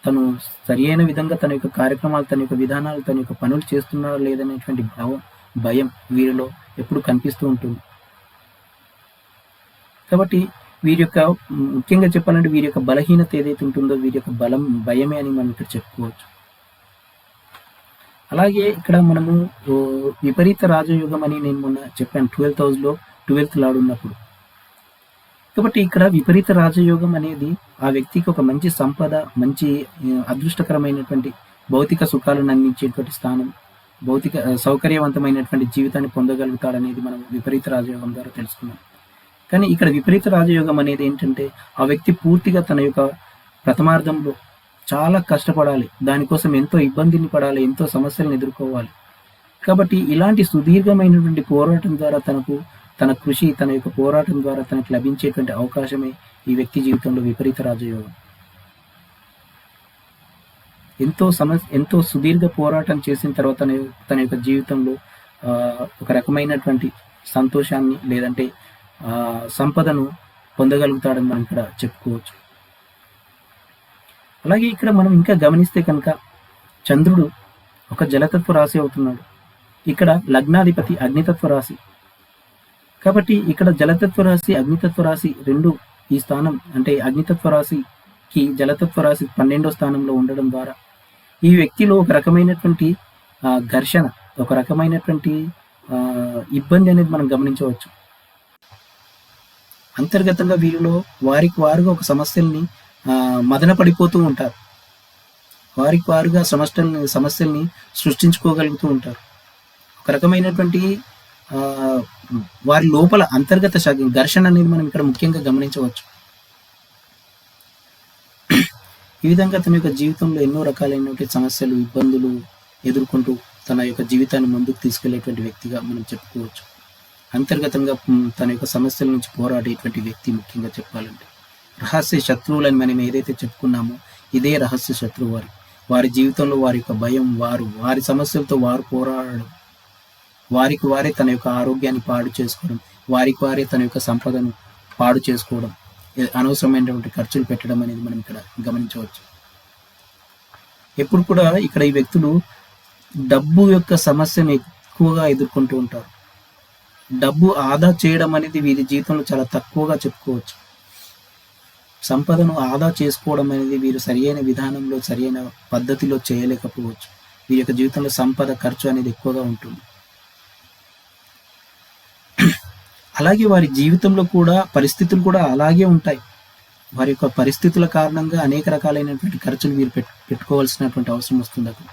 తను సరి అయిన విధంగా తన యొక్క కార్యక్రమాలు, తన యొక్క విధానాలు, తన యొక్క పనులు చేస్తున్నారా లేదనేటువంటి భయం వీరిలో ఎప్పుడు కనిపిస్తూ ఉంటుంది. కాబట్టి వీరి యొక్క ముఖ్యంగా చెప్పాలంటే వీరి యొక్క బలహీనత ఏదైతే ఉంటుందో వీరి యొక్క భయమే అని మనం ఇక్కడ చెప్పుకోవచ్చు. అలాగే ఇక్కడ మనము విపరీత రాజయోగం అని నేను మొన్న చెప్పాను 12th హౌస్లో 12th లార్డ్ ఉన్నప్పుడు. కాబట్టి ఇక్కడ విపరీత రాజయోగం అనేది ఆ వ్యక్తికి ఒక మంచి సంపద, మంచి అదృష్టకరమైనటువంటి భౌతిక సుఖాలను అందించేటువంటి స్థానం, భౌతిక సౌకర్యవంతమైనటువంటి జీవితాన్ని పొందగలుగుతాడనేది మనం విపరీత రాజయోగం ద్వారా తెలుసుకున్నాం. కానీ ఇక్కడ విపరీత రాజయోగం అనేది ఏంటంటే ఆ వ్యక్తి పూర్తిగా తన యొక్క ప్రథమార్థంలో చాలా కష్టపడాలి, దానికోసం ఎంతో ఇబ్బందిని పడాలి, ఎంతో సమస్యలను ఎదుర్కోవాలి. కాబట్టి ఇలాంటి సుదీర్ఘమైనటువంటి పోరాటం ద్వారా తన కృషి, తన యొక్క పోరాటం ద్వారా తనకు లభించేటువంటి అవకాశమే ఈ వ్యక్తి జీవితంలో విపరీత రాజయోగం. ఎంతో సుదీర్ఘ పోరాటం చేసిన తర్వాత తన యొక్క జీవితంలో ఒక రకమైనటువంటి సంతోషాన్ని లేదంటే సంపదను పొందగలుగుతాడని మనం ఇక్కడ చెప్పుకోవచ్చు. అలాగే ఇక్కడ మనం ఇంకా గమనిస్తే కనుక చంద్రుడు ఒక జలతత్వ రాశి అవుతున్నాడు. ఇక్కడ లగ్నాధిపతి అగ్నితత్వ రాశి. కాబట్టి ఇక్కడ జలతత్వ రాశి అగ్నితత్వ రాశి రెండు ఈ స్థానం అంటే అగ్నితత్వ రాశికి జలతత్వ రాశి 12వ స్థానంలో ఉండడం ద్వారా ఈ వ్యక్తిలో ఒక రకమైనటువంటి ఘర్షణ, ఒక రకమైనటువంటి ఇబ్బంది అనేది మనం గమనించవచ్చు. అంతర్గతంగా వీరిలో వారికి వారుగా ఒక సమస్యల్ని మదన పడిపోతూ ఉంటారు. వారికి వారుగా సమస్యల్ని సృష్టించుకోగలుగుతూ ఉంటారు. ఒక రకమైనటువంటి వారి లోపల అంతర్గత ఘర్షణ అనేది మనం ఇక్కడ ముఖ్యంగా గమనించవచ్చు. ఈ విధంగా తన యొక్క జీవితంలో ఎన్నో రకాలైనటువంటి సమస్యలు, ఇబ్బందులు ఎదుర్కొంటూ తన యొక్క జీవితాన్ని ముందుకు తీసుకెళ్లేటువంటి వ్యక్తిగా మనం చెప్పుకోవచ్చు. అంతర్గతంగా తన యొక్క సమస్యల నుంచి పోరాడేటువంటి వ్యక్తి ముఖ్యంగా చెప్పాలంటే. రహస్య శత్రువులని మనం ఏదైతే చెప్పుకున్నామో ఇదే రహస్య శత్రువు వారి జీవితంలో వారి యొక్క భయం, వారి సమస్యలతో వారు పోరాడడం, వారికి వారే తన యొక్క ఆరోగ్యాన్ని పాడు చేసుకోవడం, వారికి వారే తన యొక్క సంపదను పాడు చేసుకోవడం, అనవసరమైనటువంటి ఖర్చులు పెట్టడం అనేది మనం ఇక్కడ గమనించవచ్చు. ఎప్పుడు కూడా ఇక్కడ ఈ వ్యక్తులు డబ్బు యొక్క సమస్యను ఎక్కువగా ఎదుర్కొంటూ ఉంటారు. డబ్బు ఆదా చేయడం అనేది వీరి జీవితంలో చాలా తక్కువగా చెప్పుకోవచ్చు. సంపదను ఆదా చేసుకోవడం అనేది వీరు సరియైన విధానంలో, సరియైన పద్ధతిలో చేయలేకపోవచ్చు. వీరి యొక్క జీవితంలో సంపద ఖర్చు అనేది ఎక్కువగా ఉంటుంది. అలాగే వారి జీవితంలో కూడా పరిస్థితులు కూడా అలాగే ఉంటాయి. వారి యొక్క పరిస్థితుల కారణంగా అనేక రకాలైనటువంటి ఖర్చులు వీరు పెట్టుకోవాల్సినటువంటి అవసరం వస్తుంది అక్కడ.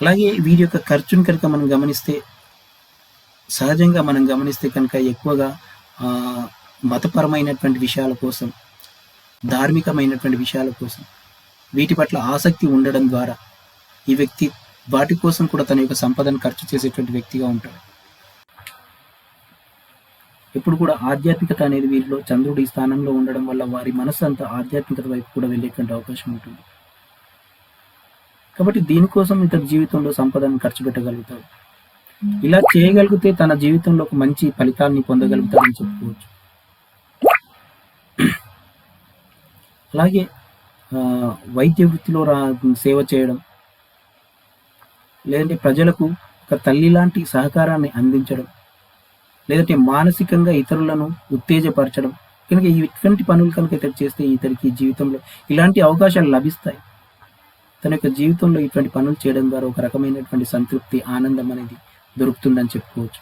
అలాగే వీరి యొక్క ఖర్చుని కనుక మనం గమనిస్తే, సహజంగా మనం గమనిస్తే కనుక ఎక్కువగా మతపరమైనటువంటి విషయాల కోసం, ధార్మికమైనటువంటి విషయాల కోసం వీటి పట్ల ఆసక్తి ఉండడం ద్వారా ఈ వ్యక్తి వాటి కోసం కూడా తన యొక్క సంపదను ఖర్చు చేసేటువంటి వ్యక్తిగా ఉంటాడు. ఎప్పుడు కూడా ఆధ్యాత్మికత అనేది వీరిలో చంద్రుడి స్థానంలో ఉండడం వల్ల వారి మనసు అంతా ఆధ్యాత్మికత వైపు కూడా వెళ్ళేటువంటి అవకాశం ఉంటుంది. కాబట్టి దీనికోసం ఇతని జీవితంలో సంపదను ఖర్చు పెట్టగలుగుతాడు. ఇలా చేయగలిగితే తన జీవితంలో ఒక మంచి ఫలితాన్ని పొందగలుగుతాడని చెప్పుకోవచ్చు. అలాగే వైద్య వృత్తిలో సేవ చేయడం, లేదంటే ప్రజలకు ఒక తల్లి లాంటి సహకారాన్ని అందించడం, లేదంటే మానసికంగా ఇతరులను ఉత్తేజపరచడం కనుక ఇటువంటి పనులు కనుక ఇతడు చేస్తే ఇతడికి జీవితంలో ఇలాంటి అవకాశాలు లభిస్తాయి. తన యొక్క జీవితంలో ఇటువంటి పనులు చేయడం ద్వారా ఒక రకమైనటువంటి సంతృప్తి, ఆనందం అనేది దొరుకుతుందని చెప్పుకోవచ్చు.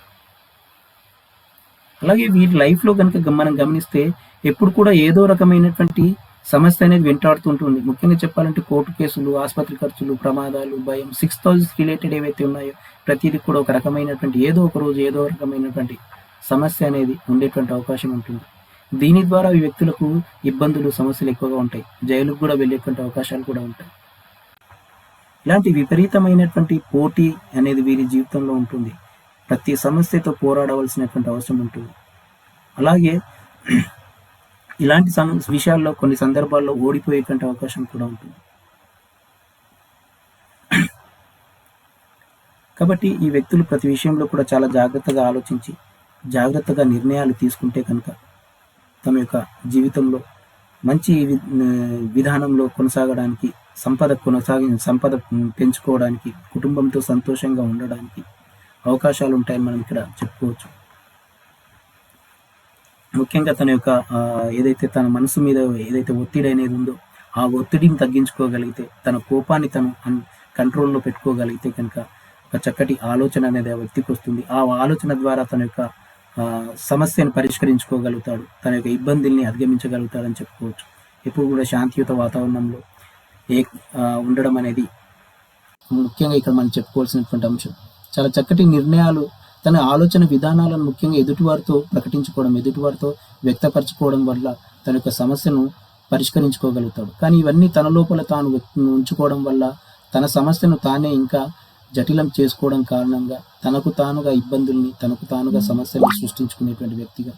అలాగే వీరి లైఫ్లో కనుక మనం గమనిస్తే ఎప్పుడు కూడా ఏదో రకమైనటువంటి సమస్య అనేది వెంటాడుతుంటుంది. ముఖ్యంగా చెప్పాలంటే కోర్టు కేసులు, ఆసుపత్రి ఖర్చులు, ప్రమాదాలు, భయం, 6,000 రిలేటెడ్ ఏవైతే ఉన్నాయో ప్రతిదీ కూడా ఒక రకమైనటువంటి ఏదో ఒక రోజు ఏదో రకమైనటువంటి సమస్య అనేది ఉండేటువంటి అవకాశం ఉంటుంది. దీని ద్వారా ఈ వ్యక్తులకు ఇబ్బందులు, సమస్యలు ఎక్కువగా ఉంటాయి. జైలుకు కూడా వెళ్ళేటువంటి అవకాశాలు కూడా ఉంటాయి. ఇలాంటి విపరీతమైనటువంటి పోటీ అనేది వీరి జీవితంలో ఉంటుంది. ప్రతి సమస్యతో పోరాడవలసినటువంటి అవసరం ఉంటుంది. అలాగే ఇలాంటి విషయాల్లో కొన్ని సందర్భాల్లో ఓడిపోయేటువంటి అవకాశం కూడా ఉంటుంది. కాబట్టి ఈ వ్యక్తులు ప్రతి విషయంలో కూడా చాలా జాగ్రత్తగా ఆలోచించి, జాగ్రత్తగా నిర్ణయాలు తీసుకుంటే కనుక తమ యొక్క జీవితంలో మంచి విధానంలో కొనసాగడానికి, సంపద పెంచుకోవడానికి, కుటుంబంతో సంతోషంగా ఉండడానికి అవకాశాలు ఉంటాయని మనం ఇక్కడ చెప్పుకోవచ్చు. ముఖ్యంగా తన యొక్క ఏదైతే తన మనసు మీద ఏదైతే ఒత్తిడి అనేది ఉందో ఆ ఒత్తిడిని తగ్గించుకోగలిగితే, తన కోపాన్ని తను కంట్రోల్లో పెట్టుకోగలిగితే కనుక ఒక చక్కటి ఆలోచన అనేది ఆ వ్యక్తికి వస్తుంది. ఆ ఆలోచన ద్వారా తన యొక్క సమస్యను పరిష్కరించుకోగలుగుతాడు, తన యొక్క ఇబ్బందుల్ని అధిగమించగలుగుతాడని చెప్పుకోవచ్చు. ఎప్పుడు కూడా శాంతియుత వాతావరణంలో ఉండడం అనేది ముఖ్యంగా ఇక్కడ మనం చెప్పుకోవాల్సినటువంటి అంశం. చాలా చక్కటి నిర్ణయాలు, తన ఆలోచన విధానాలను ముఖ్యంగా ఎదుటివారితో ప్రకటించుకోవడం, ఎదుటివారితో వ్యక్తపరచుకోవడం వల్ల తన యొక్క సమస్యను పరిష్కరించుకోగలుగుతాడు. కానీ ఇవన్నీ తన లోపల తాను ఉంచుకోవడం వల్ల తన సమస్యను తానే ఇంకా జటిలం చేసుకోవడం కారణంగా తనకు తానుగా ఇబ్బందుల్ని, తనకు తానుగా సమస్యలను సృష్టించుకునేటువంటి వ్యక్తిగా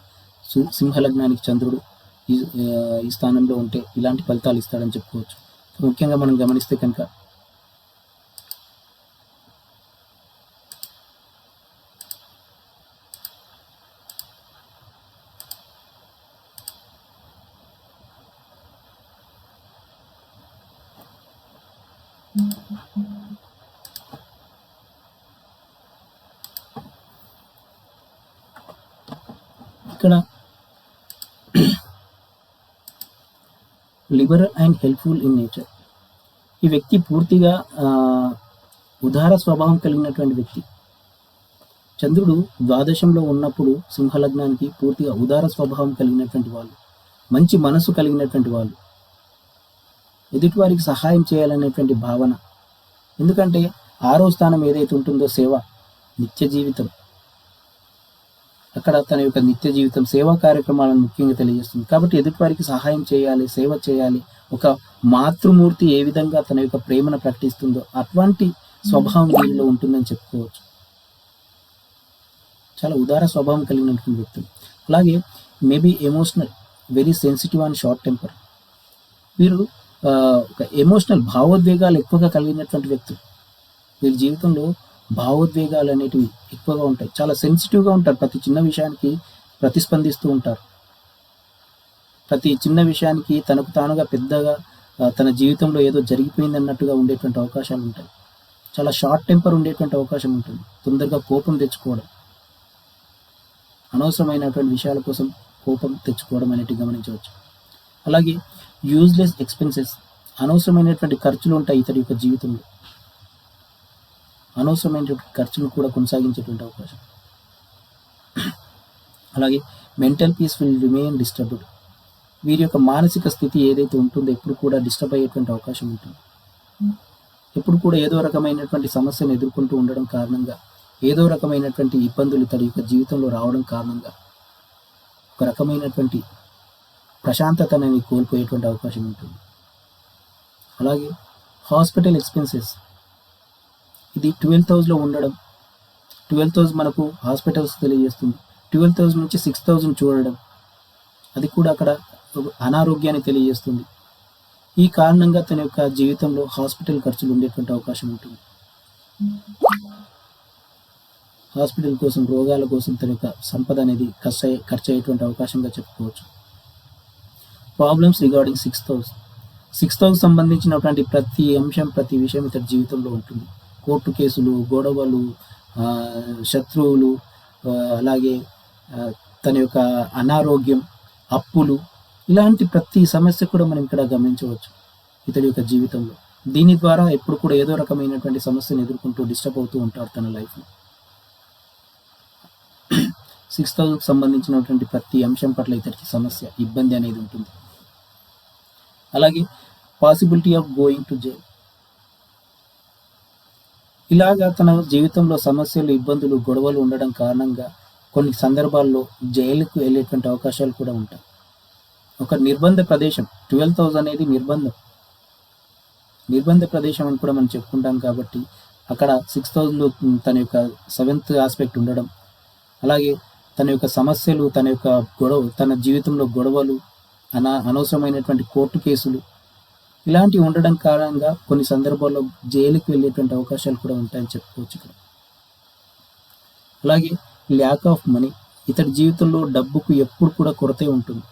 సింహలగ్నానికి చంద్రుడు ఈ స్థానంలో ఉంటే ఇలాంటి ఫలితాలు ఇస్తాడని చెప్పుకోవచ్చు. ముఖ్యంగా మనం గమనిస్తే కనుక ఇక్కడ liberal and helpful in nature. ఈ వ్యక్తి పూర్తిగా ఉదార స్వభావం కలిగినటువంటి వ్యక్తి. చంద్రుడు ద్వాదశంలో ఉన్నప్పుడు సింహలగ్నానికి పూర్తిగా ఉదార స్వభావం కలిగినటువంటి వాళ్ళు, మంచి మనసు కలిగినటువంటి వాళ్ళు, ఎదుటివారికి సహాయం చేయాలనేటువంటి భావన. ఎందుకంటే 6వ స్థానం ఏదైతే ఉంటుందో సేవ, నిత్య జీవితం, అక్కడ తన యొక్క నిత్య జీవితం సేవా కార్యక్రమాలను ముఖ్యంగా తెలియజేస్తుంది. కాబట్టి ఎదుటివారికి సహాయం చేయాలి, సేవ చేయాలి. ఒక మాతృమూర్తి ఏ విధంగా తన యొక్క ప్రేమను ప్రకటిస్తుందో అటువంటి స్వభావం వీరిలో ఉంటుందని చెప్పుకోవచ్చు. చాలా ఉదార స్వభావం కలిగినటువంటి వ్యక్తులు. అలాగే maybe emotional, very sensitive and short temper. వీరు ఒక ఎమోషనల్, భావోద్వేగాలు ఎక్కువగా కలిగినటువంటి వ్యక్తులు. వీరి జీవితంలో భావోద్వేగాలు అనేటివి ఎక్కువగా ఉంటాయి. చాలా సెన్సిటివ్గా ఉంటారు. ప్రతి చిన్న విషయానికి ప్రతిస్పందిస్తూ ఉంటారు. ప్రతి చిన్న విషయానికి తనకు తానుగా పెద్దగా తన జీవితంలో ఏదో జరిగిపోయింది అన్నట్టుగా ఉండేటువంటి అవకాశాలు ఉంటాయి. చాలా షార్ట్ టెంపర్ ఉండేటువంటి అవకాశం ఉంటుంది. తొందరగా కోపం తెచ్చుకోవడం, అనవసరమైనటువంటి విషయాల కోసం కోపం తెచ్చుకోవడం అనేటివి గమనించవచ్చు. అలాగే యూజ్లెస్ ఎక్స్పెన్సెస్, అనవసరమైనటువంటి ఖర్చులు ఉంటాయి ఇతడి యొక్క జీవితంలో. అనవసరమైనటువంటి ఖర్చులు కూడా కొనసాగించేటువంటి అవకాశం. అలాగే mental peace will remain disturbed. వీరి యొక్క మానసిక స్థితి ఏదైతే ఉంటుందో ఎప్పుడు కూడా డిస్టర్బ్ అయ్యేటువంటి అవకాశం ఉంటుంది. ఎప్పుడు కూడా ఏదో రకమైనటువంటి సమస్యను ఎదుర్కొంటూ ఉండడం కారణంగా, ఏదో రకమైనటువంటి ఇబ్బందులు తన యొక్క జీవితంలో రావడం కారణంగా ఒక రకమైనటువంటి ప్రశాంతత అనేది కోల్పోయేటువంటి అవకాశం ఉంటుంది. అలాగే హాస్పిటల్ ఎక్స్పెన్సెస్, ఇది 12th హౌస్లో ఉండడం. 12th హౌస్ మనకు హాస్పిటల్స్ తెలియజేస్తుంది. 12th హౌస్ నుంచి 6th హౌస్ని చూడడం, అది కూడా అక్కడ అనారోగ్యాన్ని తెలియజేస్తుంది. ఈ కారణంగా తన యొక్క జీవితంలో హాస్పిటల్ ఖర్చులు ఉండేటువంటి అవకాశం ఉంటుంది. హాస్పిటల్ కోసం, రోగాల కోసం తన యొక్క సంపద అనేది ఖర్చు అయ్యేటువంటి అవకాశంగా చెప్పుకోవచ్చు. Problems regarding 6th house. 6th house సంబంధించినటువంటి ప్రతి అంశం, ప్రతి విషయం ఇతడి జీవితంలో ఉంటుంది. కోర్టు కేసులు, గొడవలు, శత్రువులు, అలాగే తన యొక్క అనారోగ్యం, అప్పులు, ఇలాంటి ప్రతి సమస్య కూడా మనం ఇక్కడ గమనించవచ్చు ఇతడి యొక్క జీవితంలో. దీని ద్వారా ఎప్పుడు కూడా ఏదో రకమైనటువంటి సమస్యను ఎదుర్కొంటూ డిస్టర్బ్ అవుతూ ఉంటారు తన లైఫ్లో. 6th హౌస్కి సంబంధించినటువంటి ప్రతి అంశం పట్ల ఇతడికి సమస్య, ఇబ్బంది అనేది ఉంటుంది. అలాగే possibility of going to jail. ఇలాగా తన జీవితంలో సమస్యలు, ఇబ్బందులు, గొడవలు ఉండడం కారణంగా కొన్ని సందర్భాల్లో జైలుకు వెళ్ళేటువంటి అవకాశాలు కూడా ఉంటాయి. ఒక నిర్బంధ ప్రదేశం, 12th హౌస్ అనేది నిర్బంధ ప్రదేశం అని కూడా మనం చెప్పుకుంటాం. కాబట్టి అక్కడ 6th హౌస్లో తన యొక్క 7th ఆస్పెక్ట్ ఉండడం, అలాగే తన యొక్క సమస్యలు, తన యొక్క తన జీవితంలో గొడవలు, అనవసరమైనటువంటి కోర్టు కేసులు, ఇలాంటివి ఉండడం కారణంగా కొన్ని సందర్భాల్లో జైలుకి వెళ్ళేటువంటి అవకాశాలు కూడా ఉంటాయని చెప్పుకోవచ్చు ఇక్కడ. అలాగే ల్యాక్ ఆఫ్ మనీ. ఇతడి జీవితంలో డబ్బుకు ఎప్పుడు కూడా కొరతే ఉంటుంది.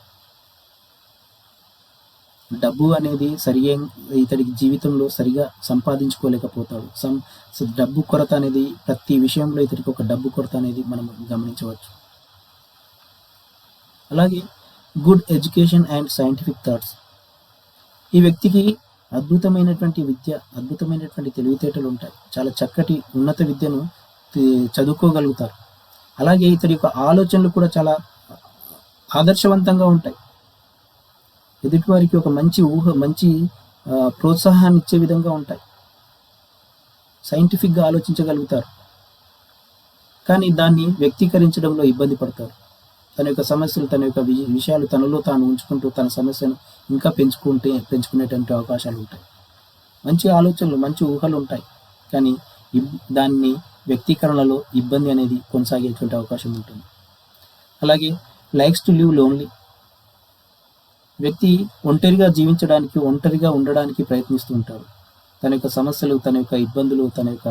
డబ్బు అనేది ఇతడి జీవితంలో సరిగా సంపాదించుకోలేకపోతాడు. డబ్బు కొరత అనేది ప్రతి విషయంలో ఇతడికి ఒక డబ్బు కొరత అనేది మనం గమనించవచ్చు. అలాగే good education and scientific thoughts. ఈ వ్యక్తికి అద్భుతమైనటువంటి విద్య, అద్భుతమైనటువంటి తెలివితేటలు ఉంటాయి. చాలా చక్కటి ఉన్నత విద్యను చదువుకోగలుగుతారు. అలాగే ఇతడి యొక్క ఆలోచనలు కూడా చాలా ఆదర్శవంతంగా ఉంటాయి. ఎదుటివారికి ఒక మంచి ప్రోత్సాహాన్ని ఇచ్చే విధంగా ఉంటాయి. సైంటిఫిక్గా ఆలోచించగలుగుతారు, కానీ దాన్ని వ్యక్తీకరించడంలో ఇబ్బంది పడతారు. తన యొక్క సమస్యలు, తన యొక్క విషయాలు తనలో తాను ఉంచుకుంటూ తన సమస్యను ఇంకా పెంచుకునేటువంటి అవకాశాలు ఉంటాయి. మంచి ఆలోచనలు, మంచి ఊహలు ఉంటాయి, కానీ దాన్ని వ్యక్తీకరణలో ఇబ్బంది అనేది కొనసాగేటువంటి అవకాశం ఉంటుంది. అలాగే లైక్స్ టు లివ్ లోన్లీ. వ్యక్తి ఒంటరిగా జీవించడానికి, ఒంటరిగా ఉండడానికి ప్రయత్నిస్తూ ఉంటాడు. తన యొక్క సమస్యలు, తన యొక్క ఇబ్బందులు, తన యొక్క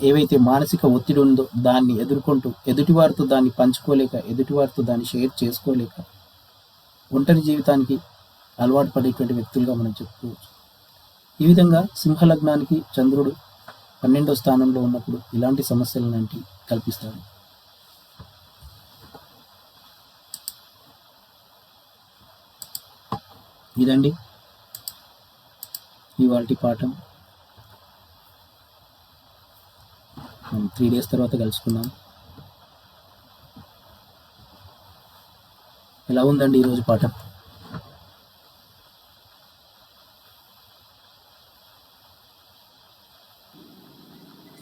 ఏవైతే మానసిక ఒత్తిడి ఉందో దాన్ని ఎదుర్కొంటూ ఎదుటివారితో దాన్ని పంచుకోలేక, ఎదుటివారితో దాన్ని షేర్ చేసుకోలేక ఒంటరి జీవితానికి అలవాటు పడేటువంటి వ్యక్తులుగా మనం చెప్పుకోవచ్చు. ఈ విధంగా సింహలగ్నానికి చంద్రుడు 12వ స్థానంలో ఉన్నప్పుడు ఇలాంటి సమస్యలన్నింటి కల్పిస్తాడు. ఇదండి ఇవాల్టి పాఠం. 3 days తర్వాత కలుసుకుందాం. ఎలా ఉందండి ఈరోజు పాఠం?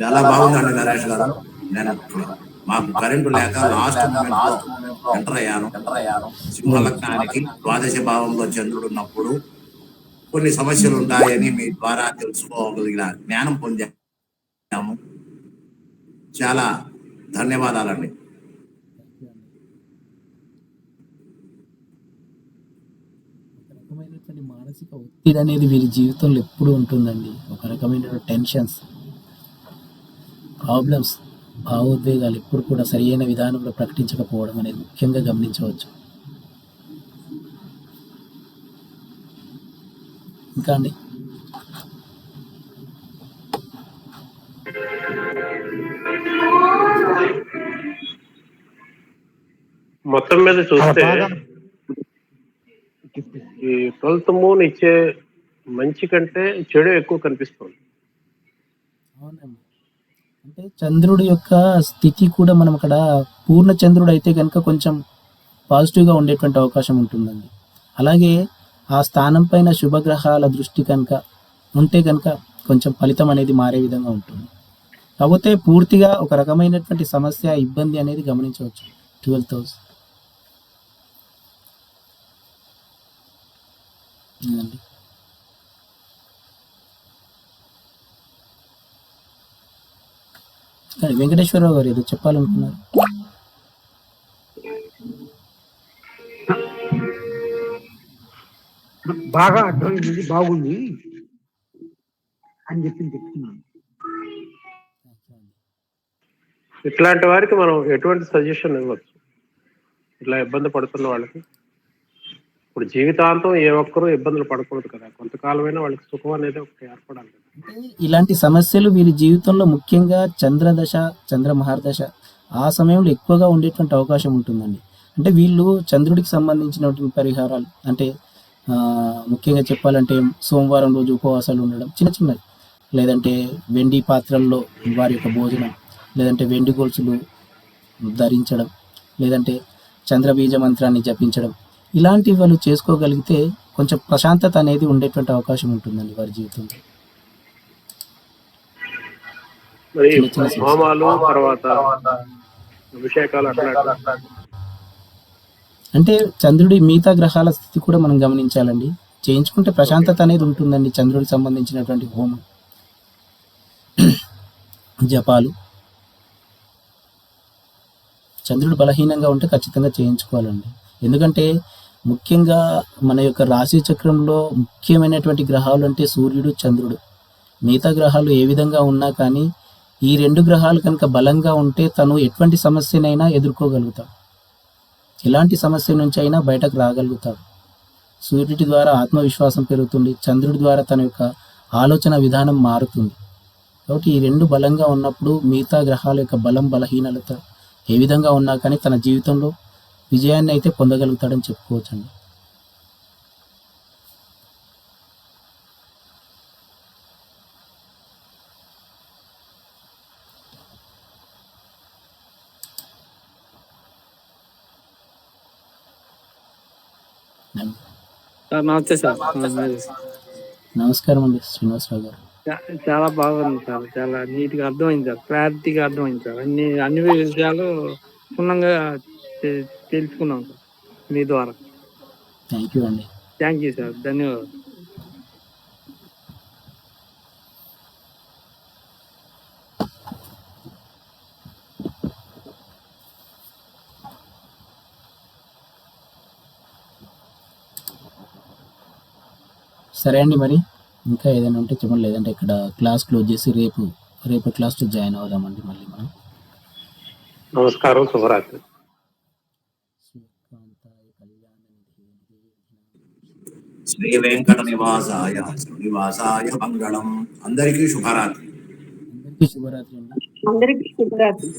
చాలా బాగుందండి నరేష్ గారు. నేను మాకు కరెంటు లేక లాస్ట్ ఎంటర్ అయ్యాను. సింహలగ్నానికి ద్వాదశ భావంలో చంద్రుడు ఉన్నప్పుడు కొన్ని సమస్యలు ఉంటాయని మీ ద్వారా తెలుసుకోగలిగిన జ్ఞానం పొందాము. చాలా ధన్యవాదాలండి. మానసిక ఒత్తిడి అనేది వీరి జీవితంలో ఎప్పుడూ ఉంటుందండి. ఒక రకమైన టెన్షన్స్, ప్రాబ్లమ్స్, భావోద్వేగాలు ఎప్పుడు కూడా సరియైన విధానంలో ప్రకటించకపోవడం అనేది ముఖ్యంగా గమనించవచ్చు. ఇంకా అండి మొత్తం మీద చూస్తే ఈ 12th మూన్ ఇచ్చే మంచి కంటే చెడు ఎక్కువ కనిపిస్తుంది. అవునండి. అంటే చంద్రుడి యొక్క స్థితి కూడా మనం అక్కడ పూర్ణ చంద్రుడు అయితే కనుక కొంచెం పాజిటివ్గా ఉండేటువంటి అవకాశం ఉంటుందండి. అలాగే ఆ స్థానం పైన శుభగ్రహాల దృష్టి కనుక ఉంటే కనుక కొంచెం ఫలితం అనేది మారే విధంగా ఉంటుంది. కాకపోతే పూర్తిగా ఒక రకమైనటువంటి సమస్య, ఇబ్బంది అనేది గమనించవచ్చు 12th house. కానీ వెంకటేశ్వరరావు గారు ఏదో చెప్పాలనుకున్నారు. బాగా అర్థమైంది, బాగుంది అని చెప్తున్నాను. ఇట్లాంటి వారికి మనం ఎటువంటి సజెషన్ ఇవ్వచ్చు? ఇట్లా ఇబ్బంది పడుతున్న వాళ్ళకి ఇప్పుడు జీవితాంతం ఏ ఒక్కరూ ఇబ్బందులు పడకూడదు కదా, కొంతకాలమైనా వాళ్ళకి సుఖం అనేది ఒకటి ఏర్పడాలి. ఇలాంటి సమస్యలు వీరి జీవితంలో ముఖ్యంగా చంద్రదశ, చంద్ర మహర్దశ ఆ సమయంలో ఎక్కువగా ఉండేటువంటి అవకాశం ఉంటుందండి. అంటే వీళ్ళు చంద్రుడికి సంబంధించినటువంటి పరిహారాలు అంటే ముఖ్యంగా చెప్పాలంటే సోమవారం రోజు ఉపవాసాలు ఉండడం, చిన్న చిన్నవి, లేదంటే వెండి పాత్రల్లో వారి యొక్క భోజనం, లేదంటే వెండి గొలుసులు ధరించడం, లేదంటే చంద్రబీజ మంత్రాన్ని జపించడం, ఇలాంటివి వాళ్ళు చేసుకోగలిగితే కొంచెం ప్రశాంతత అనేది ఉండేటువంటి అవకాశం ఉంటుందండి వారి జీవితంలో. అంటే చంద్రుడి మిగతా గ్రహాల స్థితి కూడా మనం గమనించాలండి. చేయించుకుంటే ప్రశాంతత అనేది ఉంటుందండి. చంద్రుడికి సంబంధించినటువంటి హోమం, జపాలు. చంద్రుడు బలహీనంగా ఉంటే ఖచ్చితంగా చేయించుకోవాలండి. ఎందుకంటే ముఖ్యంగా మన యొక్క రాశి చక్రంలో ముఖ్యమైనటువంటి గ్రహాలు అంటే సూర్యుడు, చంద్రుడు. మిగతా గ్రహాలు ఏ విధంగా ఉన్నా కానీ ఈ 2 గ్రహాలు కనుక బలంగా ఉంటే తను ఎటువంటి సమస్యనైనా ఎదుర్కోగలుగుతాడు, ఎలాంటి సమస్య నుంచి అయినా బయటకు రాగలుగుతాడు. సూర్యుడి ద్వారా ఆత్మవిశ్వాసం పెరుగుతుంది, చంద్రుడి ద్వారా తన యొక్క ఆలోచన విధానం మారుతుంది. కాబట్టి ఈ 2 బలంగా ఉన్నప్పుడు మిగతా గ్రహాల యొక్క బలం, బలహీనత ఏ విధంగా ఉన్నా కానీ తన జీవితంలో విజయాన్ని అయితే పొందగలుగుతాడని చెప్పుకోవచ్చండి. నమస్తే సార్. నమస్కారం అండి శ్రీనివాసరావు గారు. చాలా బాగుంది సార్, చాలా నీట్గా అర్థమైంది సార్, క్లారిటీగా అర్థమైంది సార్. అన్ని విషయాలు క్షుణ్ణంగా తెలుసుకున్నాం సార్ మీ ద్వారా. థ్యాంక్ యూ అండి. థ్యాంక్ యూ సార్, ధన్యవాదాలు. సరే అండి, మరి ఇంకా ఏదైనా ఉంటే చెప్పండి, లేదంటే ఇక్కడ క్లాస్ క్లోజ్ చేసి రేపు క్లాస్లో జాయిన్ అవుదామండి మళ్ళీ మనం. నమస్కారం, శుభరాత్రి. శ్రీ వెంకట నివాసాయ మంగళం. అందరికీ శుభరాత్రి. అందరికీ శుభరాత్రి అండి. అందరికీ శుభరాత్రి.